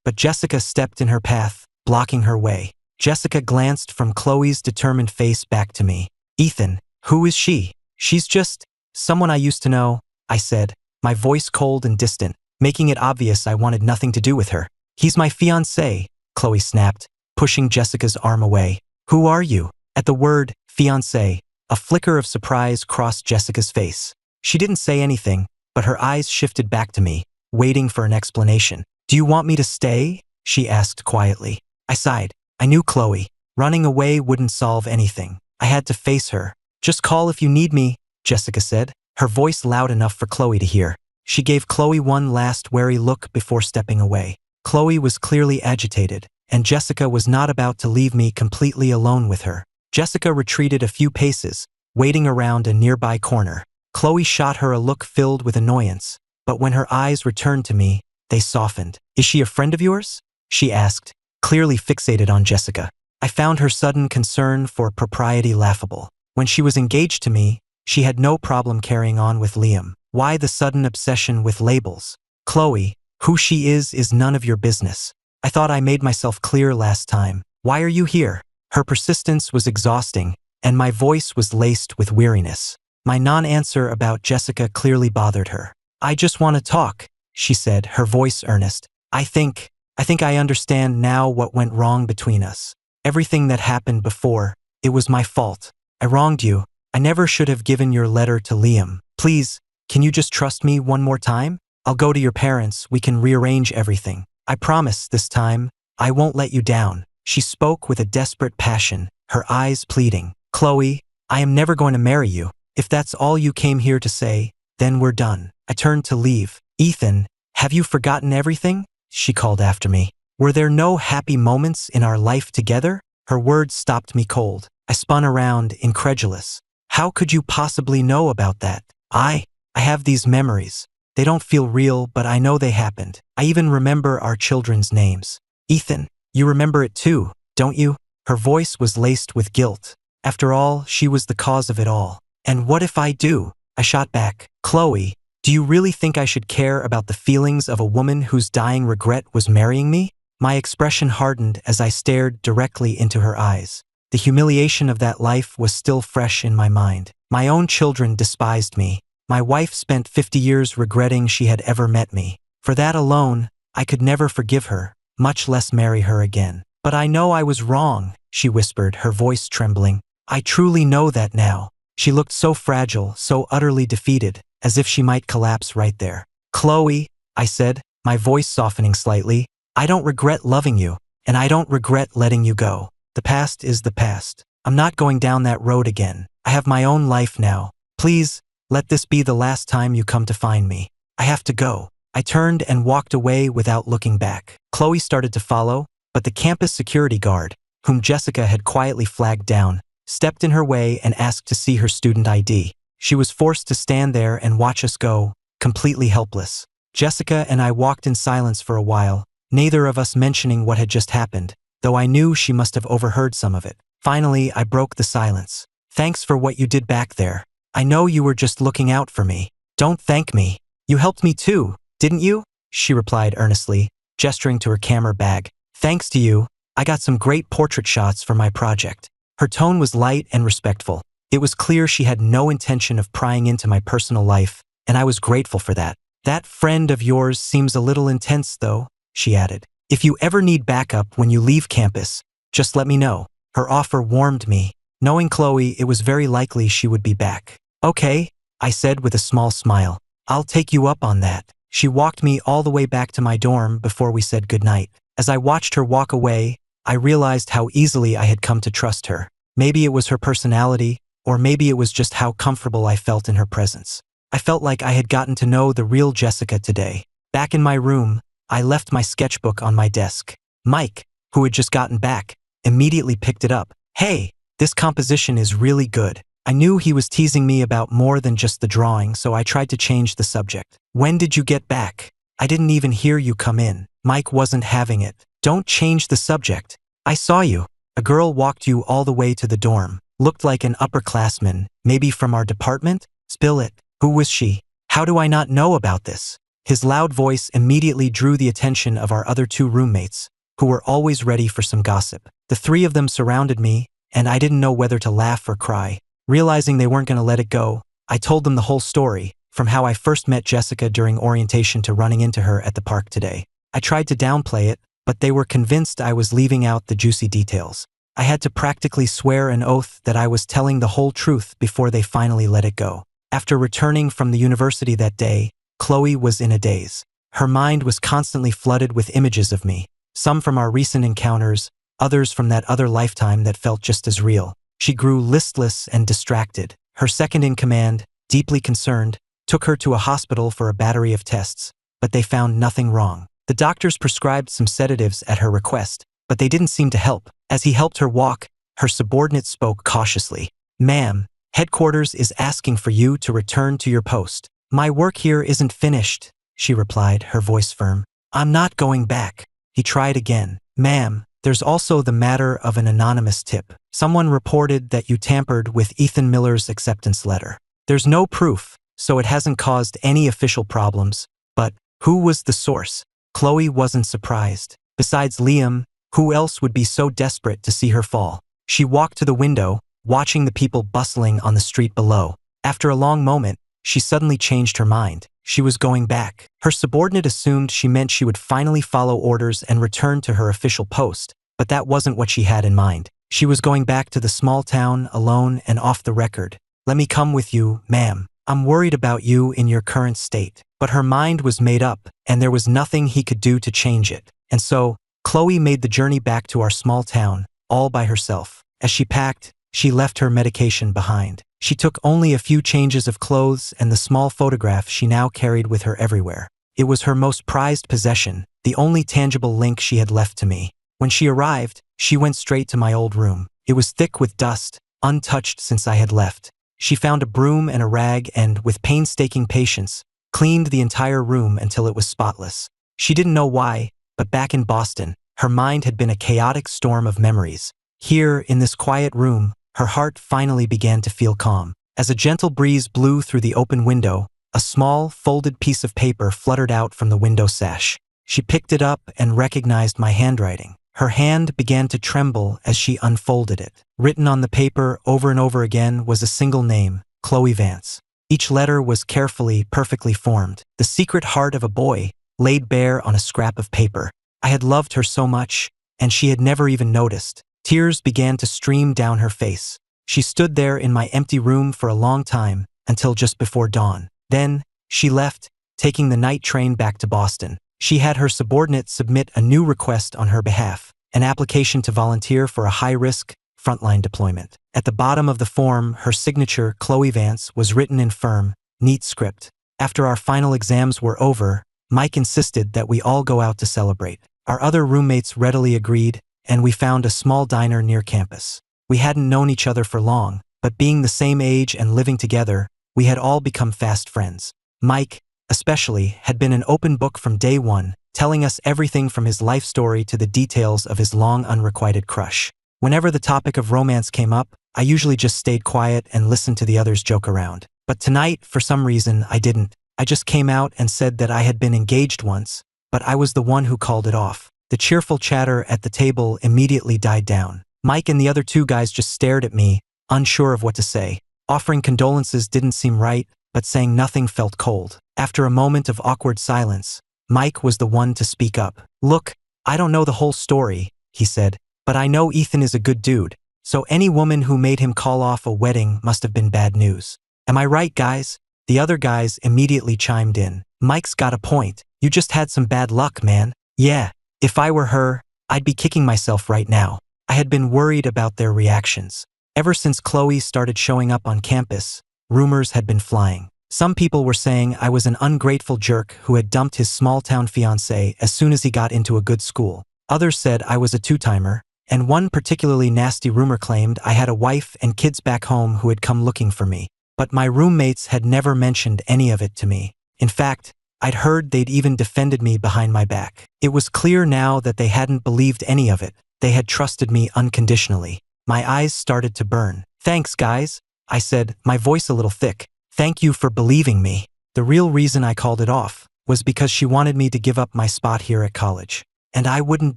But Jessica stepped in her path, blocking her way. Jessica glanced from Chloe's determined face back to me. "Ethan, who is she?" "She's just someone I used to know," I said, my voice cold and distant, making it obvious I wanted nothing to do with her. "He's my fiancé," Chloe snapped, pushing Jessica's arm away. "Who are you?" At the word, fiancé, a flicker of surprise crossed Jessica's face. She didn't say anything, but her eyes shifted back to me, waiting for an explanation. "Do you want me to stay?" she asked quietly. I sighed. I knew Chloe. Running away wouldn't solve anything. I had to face her. "Just call if you need me," Jessica said, her voice loud enough for Chloe to hear. She gave Chloe one last wary look before stepping away. Chloe was clearly agitated, and Jessica was not about to leave me completely alone with her. Jessica retreated a few paces, waiting around a nearby corner. Chloe shot her a look filled with annoyance, but when her eyes returned to me, they softened. "Is she a friend of yours?" she asked, clearly fixated on Jessica. I found her sudden concern for propriety laughable. When she was engaged to me, she had no problem carrying on with Liam. Why the sudden obsession with labels? "Chloe, who she is none of your business. I thought I made myself clear last time. Why are you here?" Her persistence was exhausting, and my voice was laced with weariness. My non-answer about Jessica clearly bothered her. "I just want to talk," she said, her voice earnest. I think I understand now what went wrong between us. Everything that happened before, it was my fault. I wronged you. I never should have given your letter to Liam. Please, can you just trust me one more time? I'll go to your parents, we can rearrange everything. I promise this time, I won't let you down." She spoke with a desperate passion, her eyes pleading. "Chloe, I am never going to marry you. If that's all you came here to say, then we're done." I turned to leave. "Ethan, have you forgotten everything?" she called after me. "Were there no happy moments in our life together?" Her words stopped me cold. I spun around, incredulous. "How could you possibly know about that?" I have these memories. They don't feel real, but I know they happened. I even remember our children's names." "Ethan, you remember it too, don't you?" Her voice was laced with guilt. After all, she was the cause of it all. "And what if I do?" I shot back. "Chloe, do you really think I should care about the feelings of a woman whose dying regret was marrying me?" My expression hardened as I stared directly into her eyes. The humiliation of that life was still fresh in my mind. My own children despised me. My wife spent 50 years regretting she had ever met me. For that alone, I could never forgive her, much less marry her again. "But I know I was wrong," she whispered, her voice trembling. "I truly know that now." She looked so fragile, so utterly defeated, as if she might collapse right there. "Chloe," I said, my voice softening slightly, "I don't regret loving you, and I don't regret letting you go. The past is the past. I'm not going down that road again. I have my own life now. Please, let this be the last time you come to find me. I have to go." I turned and walked away without looking back. Chloe started to follow, but the campus security guard, whom Jessica had quietly flagged down, stepped in her way and asked to see her student ID. She was forced to stand there and watch us go, completely helpless. Jessica and I walked in silence for a while, neither of us mentioning what had just happened, though I knew she must have overheard some of it. Finally, I broke the silence. "Thanks for what you did back there. I know you were just looking out for me." "Don't thank me. You helped me too, didn't you?" she replied earnestly, gesturing to her camera bag. "Thanks to you, I got some great portrait shots for my project." Her tone was light and respectful. It was clear she had no intention of prying into my personal life, and I was grateful for that. "That friend of yours seems a little intense, though," she added. "If you ever need backup when you leave campus, just let me know." Her offer warmed me. Knowing Chloe, it was very likely she would be back. "Okay," I said with a small smile. "I'll take you up on that." She walked me all the way back to my dorm before we said goodnight. As I watched her walk away, I realized how easily I had come to trust her. Maybe it was her personality, or maybe it was just how comfortable I felt in her presence. I felt like I had gotten to know the real Jessica today. Back in my room, I left my sketchbook on my desk. Mike, who had just gotten back, immediately picked it up. "Hey, this composition is really good." I knew he was teasing me about more than just the drawing, so I tried to change the subject. "When did you get back?" I didn't even hear you come in. Mike wasn't having it. Don't change the subject. I saw you. A girl walked you all the way to the dorm. Looked like an upperclassman, maybe from our department? Spill it. Who was she? How do I not know about this? His loud voice immediately drew the attention of our other two roommates, who were always ready for some gossip. The three of them surrounded me, and I didn't know whether to laugh or cry. Realizing they weren't going to let it go, I told them the whole story, from how I first met Jessica during orientation to running into her at the park today. I tried to downplay it, but they were convinced I was leaving out the juicy details. I had to practically swear an oath that I was telling the whole truth before they finally let it go. After returning from the university that day, Chloe was in a daze. Her mind was constantly flooded with images of me, some from our recent encounters, others from that other lifetime that felt just as real. She grew listless and distracted. Her second-in-command, deeply concerned, took her to a hospital for a battery of tests, but they found nothing wrong. The doctors prescribed some sedatives at her request, but they didn't seem to help. As he helped her walk, her subordinate spoke cautiously. "Ma'am, headquarters is asking for you to return to your post." "My work here isn't finished," she replied, her voice firm. "I'm not going back." He tried again. "Ma'am, there's also the matter of an anonymous tip. Someone reported that you tampered with Ethan Miller's acceptance letter. There's no proof, so it hasn't caused any official problems, but who was the source?" Chloe wasn't surprised. Besides Liam, who else would be so desperate to see her fall? She walked to the window, watching the people bustling on the street below. After a long moment, she suddenly changed her mind. She was going back. Her subordinate assumed she meant she would finally follow orders and return to her official post, but that wasn't what she had in mind. She was going back to the small town, alone and off the record. "Let me come with you, ma'am. I'm worried about you in your current state." But her mind was made up, and there was nothing he could do to change it. And so, Chloe made the journey back to our small town, all by herself. As she packed, she left her medication behind. She took only a few changes of clothes and the small photograph she now carried with her everywhere. It was her most prized possession, the only tangible link she had left to me. When she arrived, she went straight to my old room. It was thick with dust, untouched since I had left. She found a broom and a rag and, with painstaking patience, cleaned the entire room until it was spotless. She didn't know why, but back in Boston, her mind had been a chaotic storm of memories. Here, in this quiet room, her heart finally began to feel calm. As a gentle breeze blew through the open window, a small, folded piece of paper fluttered out from the window sash. She picked it up and recognized my handwriting. Her hand began to tremble as she unfolded it. Written on the paper over and over again was a single name, Chloe Vance. Each letter was carefully, perfectly formed. The secret heart of a boy, laid bare on a scrap of paper. I had loved her so much, and she had never even noticed. Tears began to stream down her face. She stood there in my empty room for a long time, until just before dawn. Then, she left, taking the night train back to Boston. She had her subordinate submit a new request on her behalf, an application to volunteer for a high-risk, frontline deployment. At the bottom of the form, her signature, Chloe Vance, was written in firm, neat script. After our final exams were over, Mike insisted that we all go out to celebrate. Our other roommates readily agreed, and we found a small diner near campus. We hadn't known each other for long, but being the same age and living together, we had all become fast friends. Mike, especially, had been an open book from day one, telling us everything from his life story to the details of his long unrequited crush. Whenever the topic of romance came up, I usually just stayed quiet and listened to the others joke around. But tonight, for some reason, I didn't. I just came out and said that I had been engaged once, but I was the one who called it off. The cheerful chatter at the table immediately died down. Mike and the other two guys just stared at me, unsure of what to say. Offering condolences didn't seem right, but saying nothing felt cold. After a moment of awkward silence, Mike was the one to speak up. "Look, I don't know the whole story," he said, "but I know Ethan is a good dude, so any woman who made him call off a wedding must have been bad news. Am I right, guys?" The other guys immediately chimed in. "Mike's got a point. You just had some bad luck, man." "Yeah, if I were her, I'd be kicking myself right now." I had been worried about their reactions. Ever since Chloe started showing up on campus, rumors had been flying. Some people were saying I was an ungrateful jerk who had dumped his small-town fiancé as soon as he got into a good school. Others said I was a two-timer, and one particularly nasty rumor claimed I had a wife and kids back home who had come looking for me. But my roommates had never mentioned any of it to me. In fact, I'd heard they'd even defended me behind my back. It was clear now that they hadn't believed any of it. They had trusted me unconditionally. My eyes started to burn. "Thanks, guys," I said, my voice a little thick. "Thank you for believing me." The real reason I called it off was because she wanted me to give up my spot here at college. And I wouldn't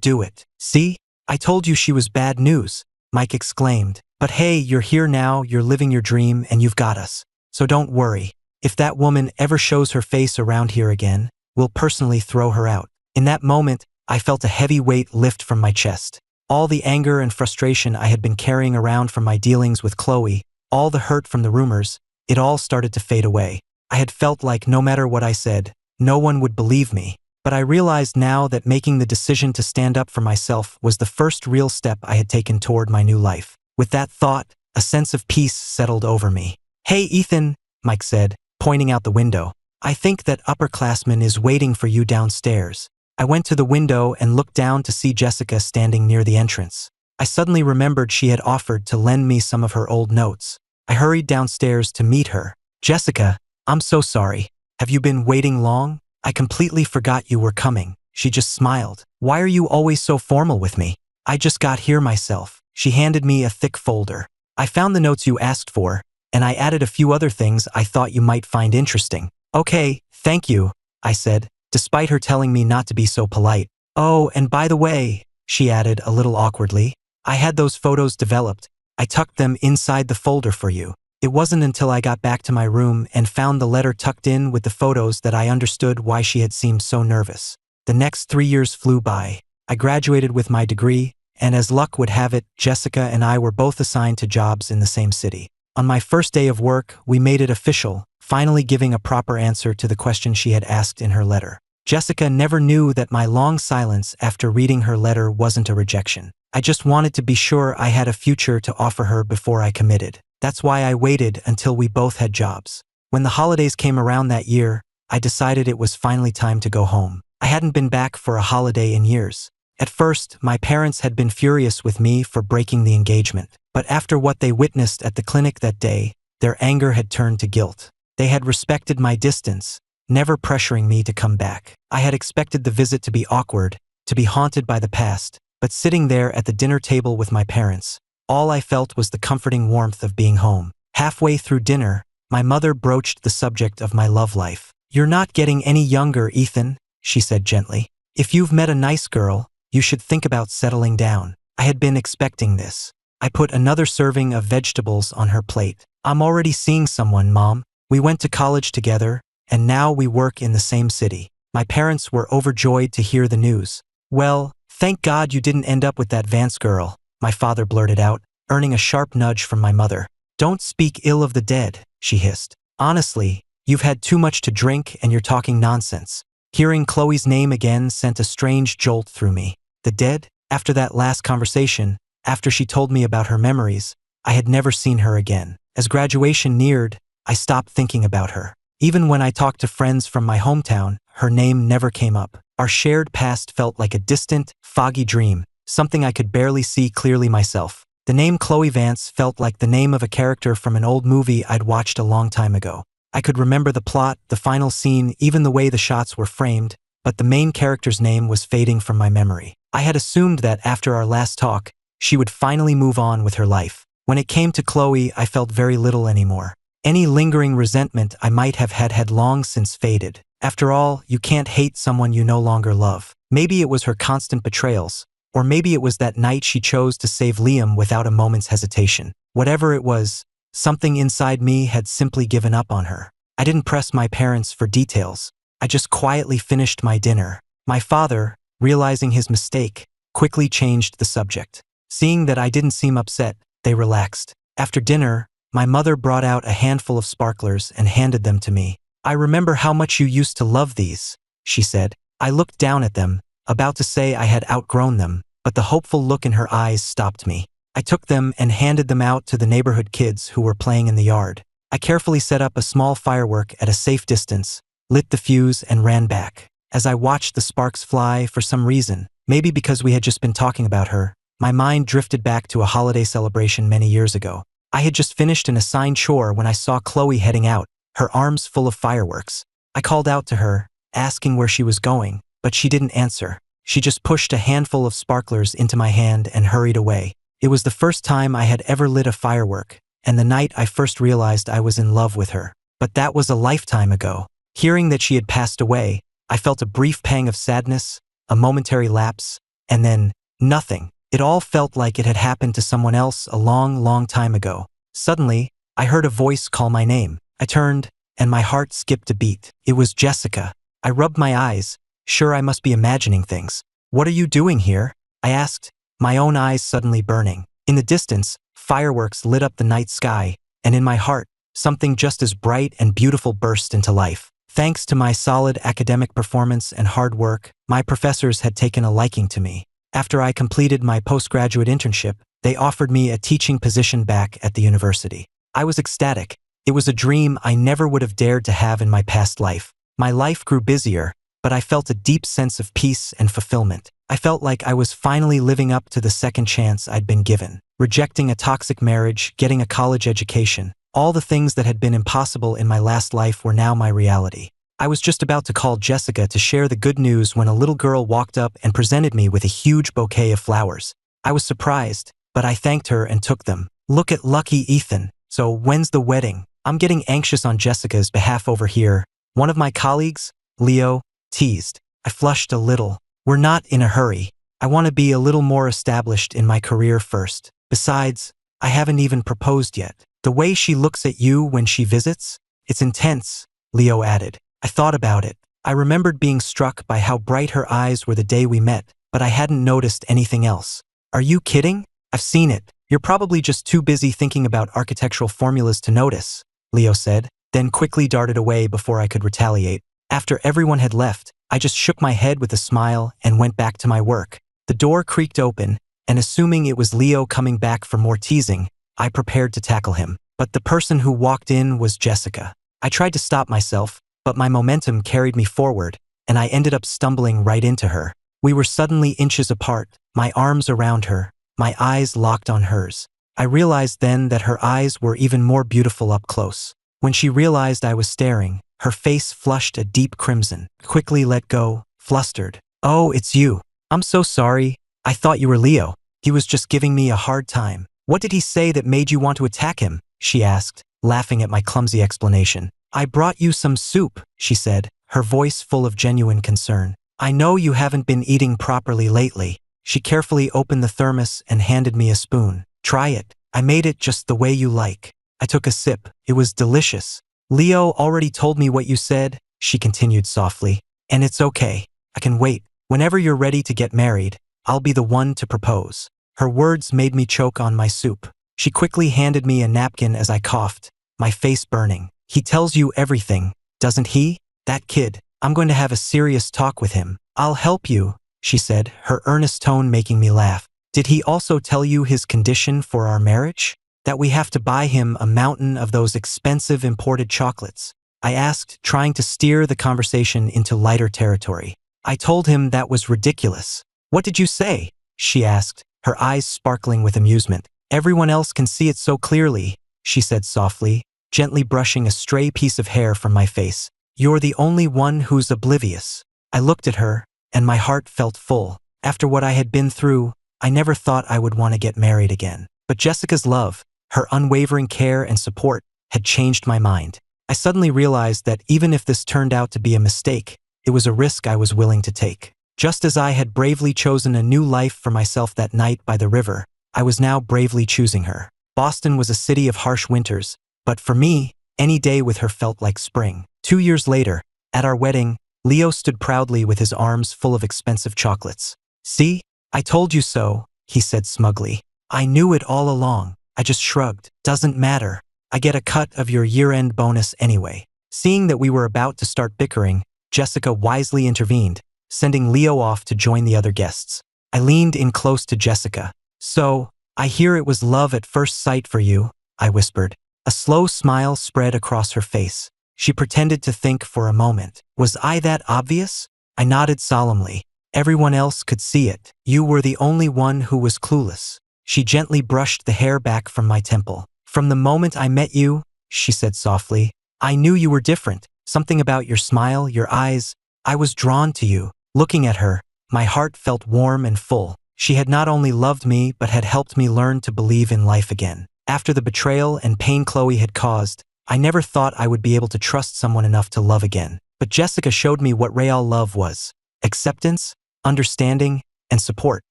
do it. "See? I told you she was bad news," Mike exclaimed. "But hey, you're here now, you're living your dream, and you've got us. So don't worry. If that woman ever shows her face around here again, we'll personally throw her out." In that moment, I felt a heavy weight lift from my chest. All the anger and frustration I had been carrying around from my dealings with Chloe, all the hurt from the rumors, it all started to fade away. I had felt like no matter what I said, no one would believe me. But I realized now that making the decision to stand up for myself was the first real step I had taken toward my new life. With that thought, a sense of peace settled over me. "Hey, Ethan," Mike said, pointing out the window. "I think that upperclassman is waiting for you downstairs." I went to the window and looked down to see Jessica standing near the entrance. I suddenly remembered she had offered to lend me some of her old notes. I hurried downstairs to meet her. "Jessica, I'm so sorry. Have you been waiting long? I completely forgot you were coming." She just smiled. "Why are you always so formal with me? I just got here myself." She handed me a thick folder. "I found the notes you asked for, and I added a few other things I thought you might find interesting." "Okay, thank you," I said, despite her telling me not to be so polite. "Oh, and by the way," she added a little awkwardly, "I had those photos developed. I tucked them inside the folder for you." It wasn't until I got back to my room and found the letter tucked in with the photos that I understood why she had seemed so nervous. The next 3 years flew by. I graduated with my degree, and as luck would have it, Jessica and I were both assigned to jobs in the same city. On my first day of work, we made it official, finally giving a proper answer to the question she had asked in her letter. Jessica never knew that my long silence after reading her letter wasn't a rejection. I just wanted to be sure I had a future to offer her before I committed. That's why I waited until we both had jobs. When the holidays came around that year, I decided it was finally time to go home. I hadn't been back for a holiday in years. At first, my parents had been furious with me for breaking the engagement. But after what they witnessed at the clinic that day, their anger had turned to guilt. They had respected my distance, never pressuring me to come back. I had expected the visit to be awkward, to be haunted by the past, but sitting there at the dinner table with my parents, all I felt was the comforting warmth of being home. Halfway through dinner, my mother broached the subject of my love life. "You're not getting any younger, Ethan," she said gently. "If you've met a nice girl, you should think about settling down." I had been expecting this. I put another serving of vegetables on her plate. "I'm already seeing someone, Mom. We went to college together, and now we work in the same city." My parents were overjoyed to hear the news. "Well, thank God you didn't end up with that Vance girl," my father blurted out, earning a sharp nudge from my mother. "Don't speak ill of the dead," she hissed. "Honestly, you've had too much to drink and you're talking nonsense." Hearing Chloe's name again sent a strange jolt through me. The dead? After that last conversation, after she told me about her memories, I had never seen her again. As graduation neared, I stopped thinking about her. Even when I talked to friends from my hometown, her name never came up. Our shared past felt like a distant, foggy dream, something I could barely see clearly myself. The name Chloe Vance felt like the name of a character from an old movie I'd watched a long time ago. I could remember the plot, the final scene, even the way the shots were framed, but the main character's name was fading from my memory. I had assumed that after our last talk, she would finally move on with her life. When it came to Chloe, I felt very little anymore. Any lingering resentment I might have had long since faded. After all, you can't hate someone you no longer love. Maybe it was her constant betrayals, or maybe it was that night she chose to save Liam without a moment's hesitation. Whatever it was, something inside me had simply given up on her. I didn't press my parents for details. I just quietly finished my dinner. My father, realizing his mistake, quickly changed the subject. Seeing that I didn't seem upset, they relaxed. After dinner, my mother brought out a handful of sparklers and handed them to me. "I remember how much you used to love these," she said. I looked down at them, about to say I had outgrown them, but the hopeful look in her eyes stopped me. I took them and handed them out to the neighborhood kids who were playing in the yard. I carefully set up a small firework at a safe distance, lit the fuse, and ran back. As I watched the sparks fly, for some reason, maybe because we had just been talking about her, my mind drifted back to a holiday celebration many years ago. I had just finished an assigned chore when I saw Chloe heading out, her arms full of fireworks. I called out to her, asking where she was going, but she didn't answer. She just pushed a handful of sparklers into my hand and hurried away. It was the first time I had ever lit a firework, and the night I first realized I was in love with her. But that was a lifetime ago. Hearing that she had passed away, I felt a brief pang of sadness, a momentary lapse, and then nothing. It all felt like it had happened to someone else a long, long time ago. Suddenly, I heard a voice call my name. I turned, and my heart skipped a beat. It was Jessica. I rubbed my eyes, sure I must be imagining things. "What are you doing here?" I asked, my own eyes suddenly burning. In the distance, fireworks lit up the night sky, and in my heart, something just as bright and beautiful burst into life. Thanks to my solid academic performance and hard work, my professors had taken a liking to me. After I completed my postgraduate internship, they offered me a teaching position back at the university. I was ecstatic. It was a dream I never would have dared to have in my past life. My life grew busier, but I felt a deep sense of peace and fulfillment. I felt like I was finally living up to the second chance I'd been given. Rejecting a toxic marriage, getting a college education, all the things that had been impossible in my last life were now my reality. I was just about to call Jessica to share the good news when a little girl walked up and presented me with a huge bouquet of flowers. I was surprised, but I thanked her and took them. "Look at lucky Ethan. So when's the wedding?" I'm getting anxious on Jessica's behalf over here. One of my colleagues, Leo, teased. I flushed a little. "We're not in a hurry. I want to be a little more established in my career first. Besides, I haven't even proposed yet." "The way she looks at you when she visits? It's intense," Leo added. I thought about it. I remembered being struck by how bright her eyes were the day we met, but I hadn't noticed anything else. "Are you kidding? I've seen it. You're probably just too busy thinking about architectural formulas to notice," Leo said, then quickly darted away before I could retaliate. After everyone had left, I just shook my head with a smile and went back to my work. The door creaked open, and assuming it was Leo coming back for more teasing, I prepared to tackle him. But the person who walked in was Jessica. I tried to stop myself, but my momentum carried me forward, and I ended up stumbling right into her. We were suddenly inches apart, my arms around her, my eyes locked on hers. I realized then that her eyes were even more beautiful up close. When she realized I was staring, her face flushed a deep crimson, quickly let go, flustered. "Oh, it's you. I'm so sorry. I thought you were Leo. He was just giving me a hard time." "What did he say that made you want to attack him?" she asked, laughing at my clumsy explanation. "I brought you some soup," she said, her voice full of genuine concern. "I know you haven't been eating properly lately." She carefully opened the thermos and handed me a spoon. "Try it. I made it just the way you like." I took a sip. It was delicious. "Leo already told me what you said," she continued softly. "And it's okay. I can wait. Whenever you're ready to get married, I'll be the one to propose." Her words made me choke on my soup. She quickly handed me a napkin as I coughed, my face burning. "He tells you everything, doesn't he? That kid. I'm going to have a serious talk with him." "I'll help you," she said, her earnest tone making me laugh. "Did he also tell you his condition for our marriage? That we have to buy him a mountain of those expensive imported chocolates?" I asked, trying to steer the conversation into lighter territory. "I told him that was ridiculous." "What did you say?" she asked, her eyes sparkling with amusement. "Everyone else can see it so clearly," she said softly, gently brushing a stray piece of hair from my face. "You're the only one who's oblivious." I looked at her, and my heart felt full. After what I had been through, I never thought I would want to get married again. But Jessica's love, her unwavering care and support, had changed my mind. I suddenly realized that even if this turned out to be a mistake, it was a risk I was willing to take. Just as I had bravely chosen a new life for myself that night by the river, I was now bravely choosing her. Boston was a city of harsh winters, but for me, any day with her felt like spring. 2 years later, at our wedding, Leo stood proudly with his arms full of expensive chocolates. "See? I told you so," he said smugly. "I knew it all along." I just shrugged. "Doesn't matter. I get a cut of your year-end bonus anyway." Seeing that we were about to start bickering, Jessica wisely intervened, sending Leo off to join the other guests. I leaned in close to Jessica. "So, I hear it was love at first sight for you," I whispered. A slow smile spread across her face. She pretended to think for a moment. "Was I that obvious?" I nodded solemnly. "Everyone else could see it. You were the only one who was clueless." She gently brushed the hair back from my temple. "From the moment I met you," she said softly, "I knew you were different. Something about your smile, your eyes, I was drawn to you. Looking at her, my heart felt warm and full. She had not only loved me but had helped me learn to believe in life again. After the betrayal and pain Chloe had caused, I never thought I would be able to trust someone enough to love again. But Jessica showed me what real love was: acceptance, understanding, and support.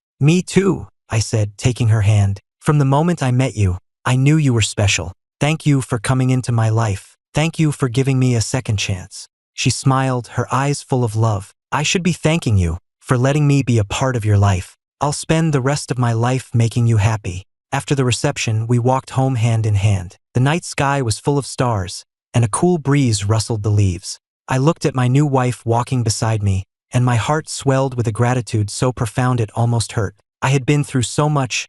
Me too, I said, taking her hand. From the moment I met you, I knew you were special. Thank you for coming into my life. Thank you for giving me a second chance. She smiled, her eyes full of love. I should be thanking you for letting me be a part of your life. I'll spend the rest of my life making you happy. After the reception, we walked home hand in hand. The night sky was full of stars, and a cool breeze rustled the leaves. I looked at my new wife walking beside me, and my heart swelled with a gratitude so profound it almost hurt. I had been through so much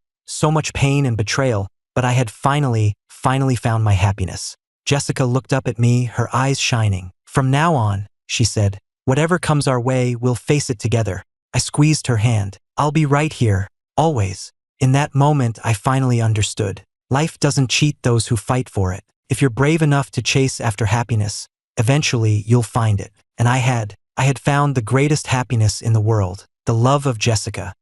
pain and betrayal, but I had finally found my happiness. Jessica looked up at me, her eyes shining. From now on, she said, whatever comes our way, we'll face it together. I squeezed her hand. I'll be right here, always. In that moment, I finally understood. Life doesn't cheat those who fight for it. If you're brave enough to chase after happiness, eventually you'll find it. And I had found the greatest happiness in the world, the love of Jessica.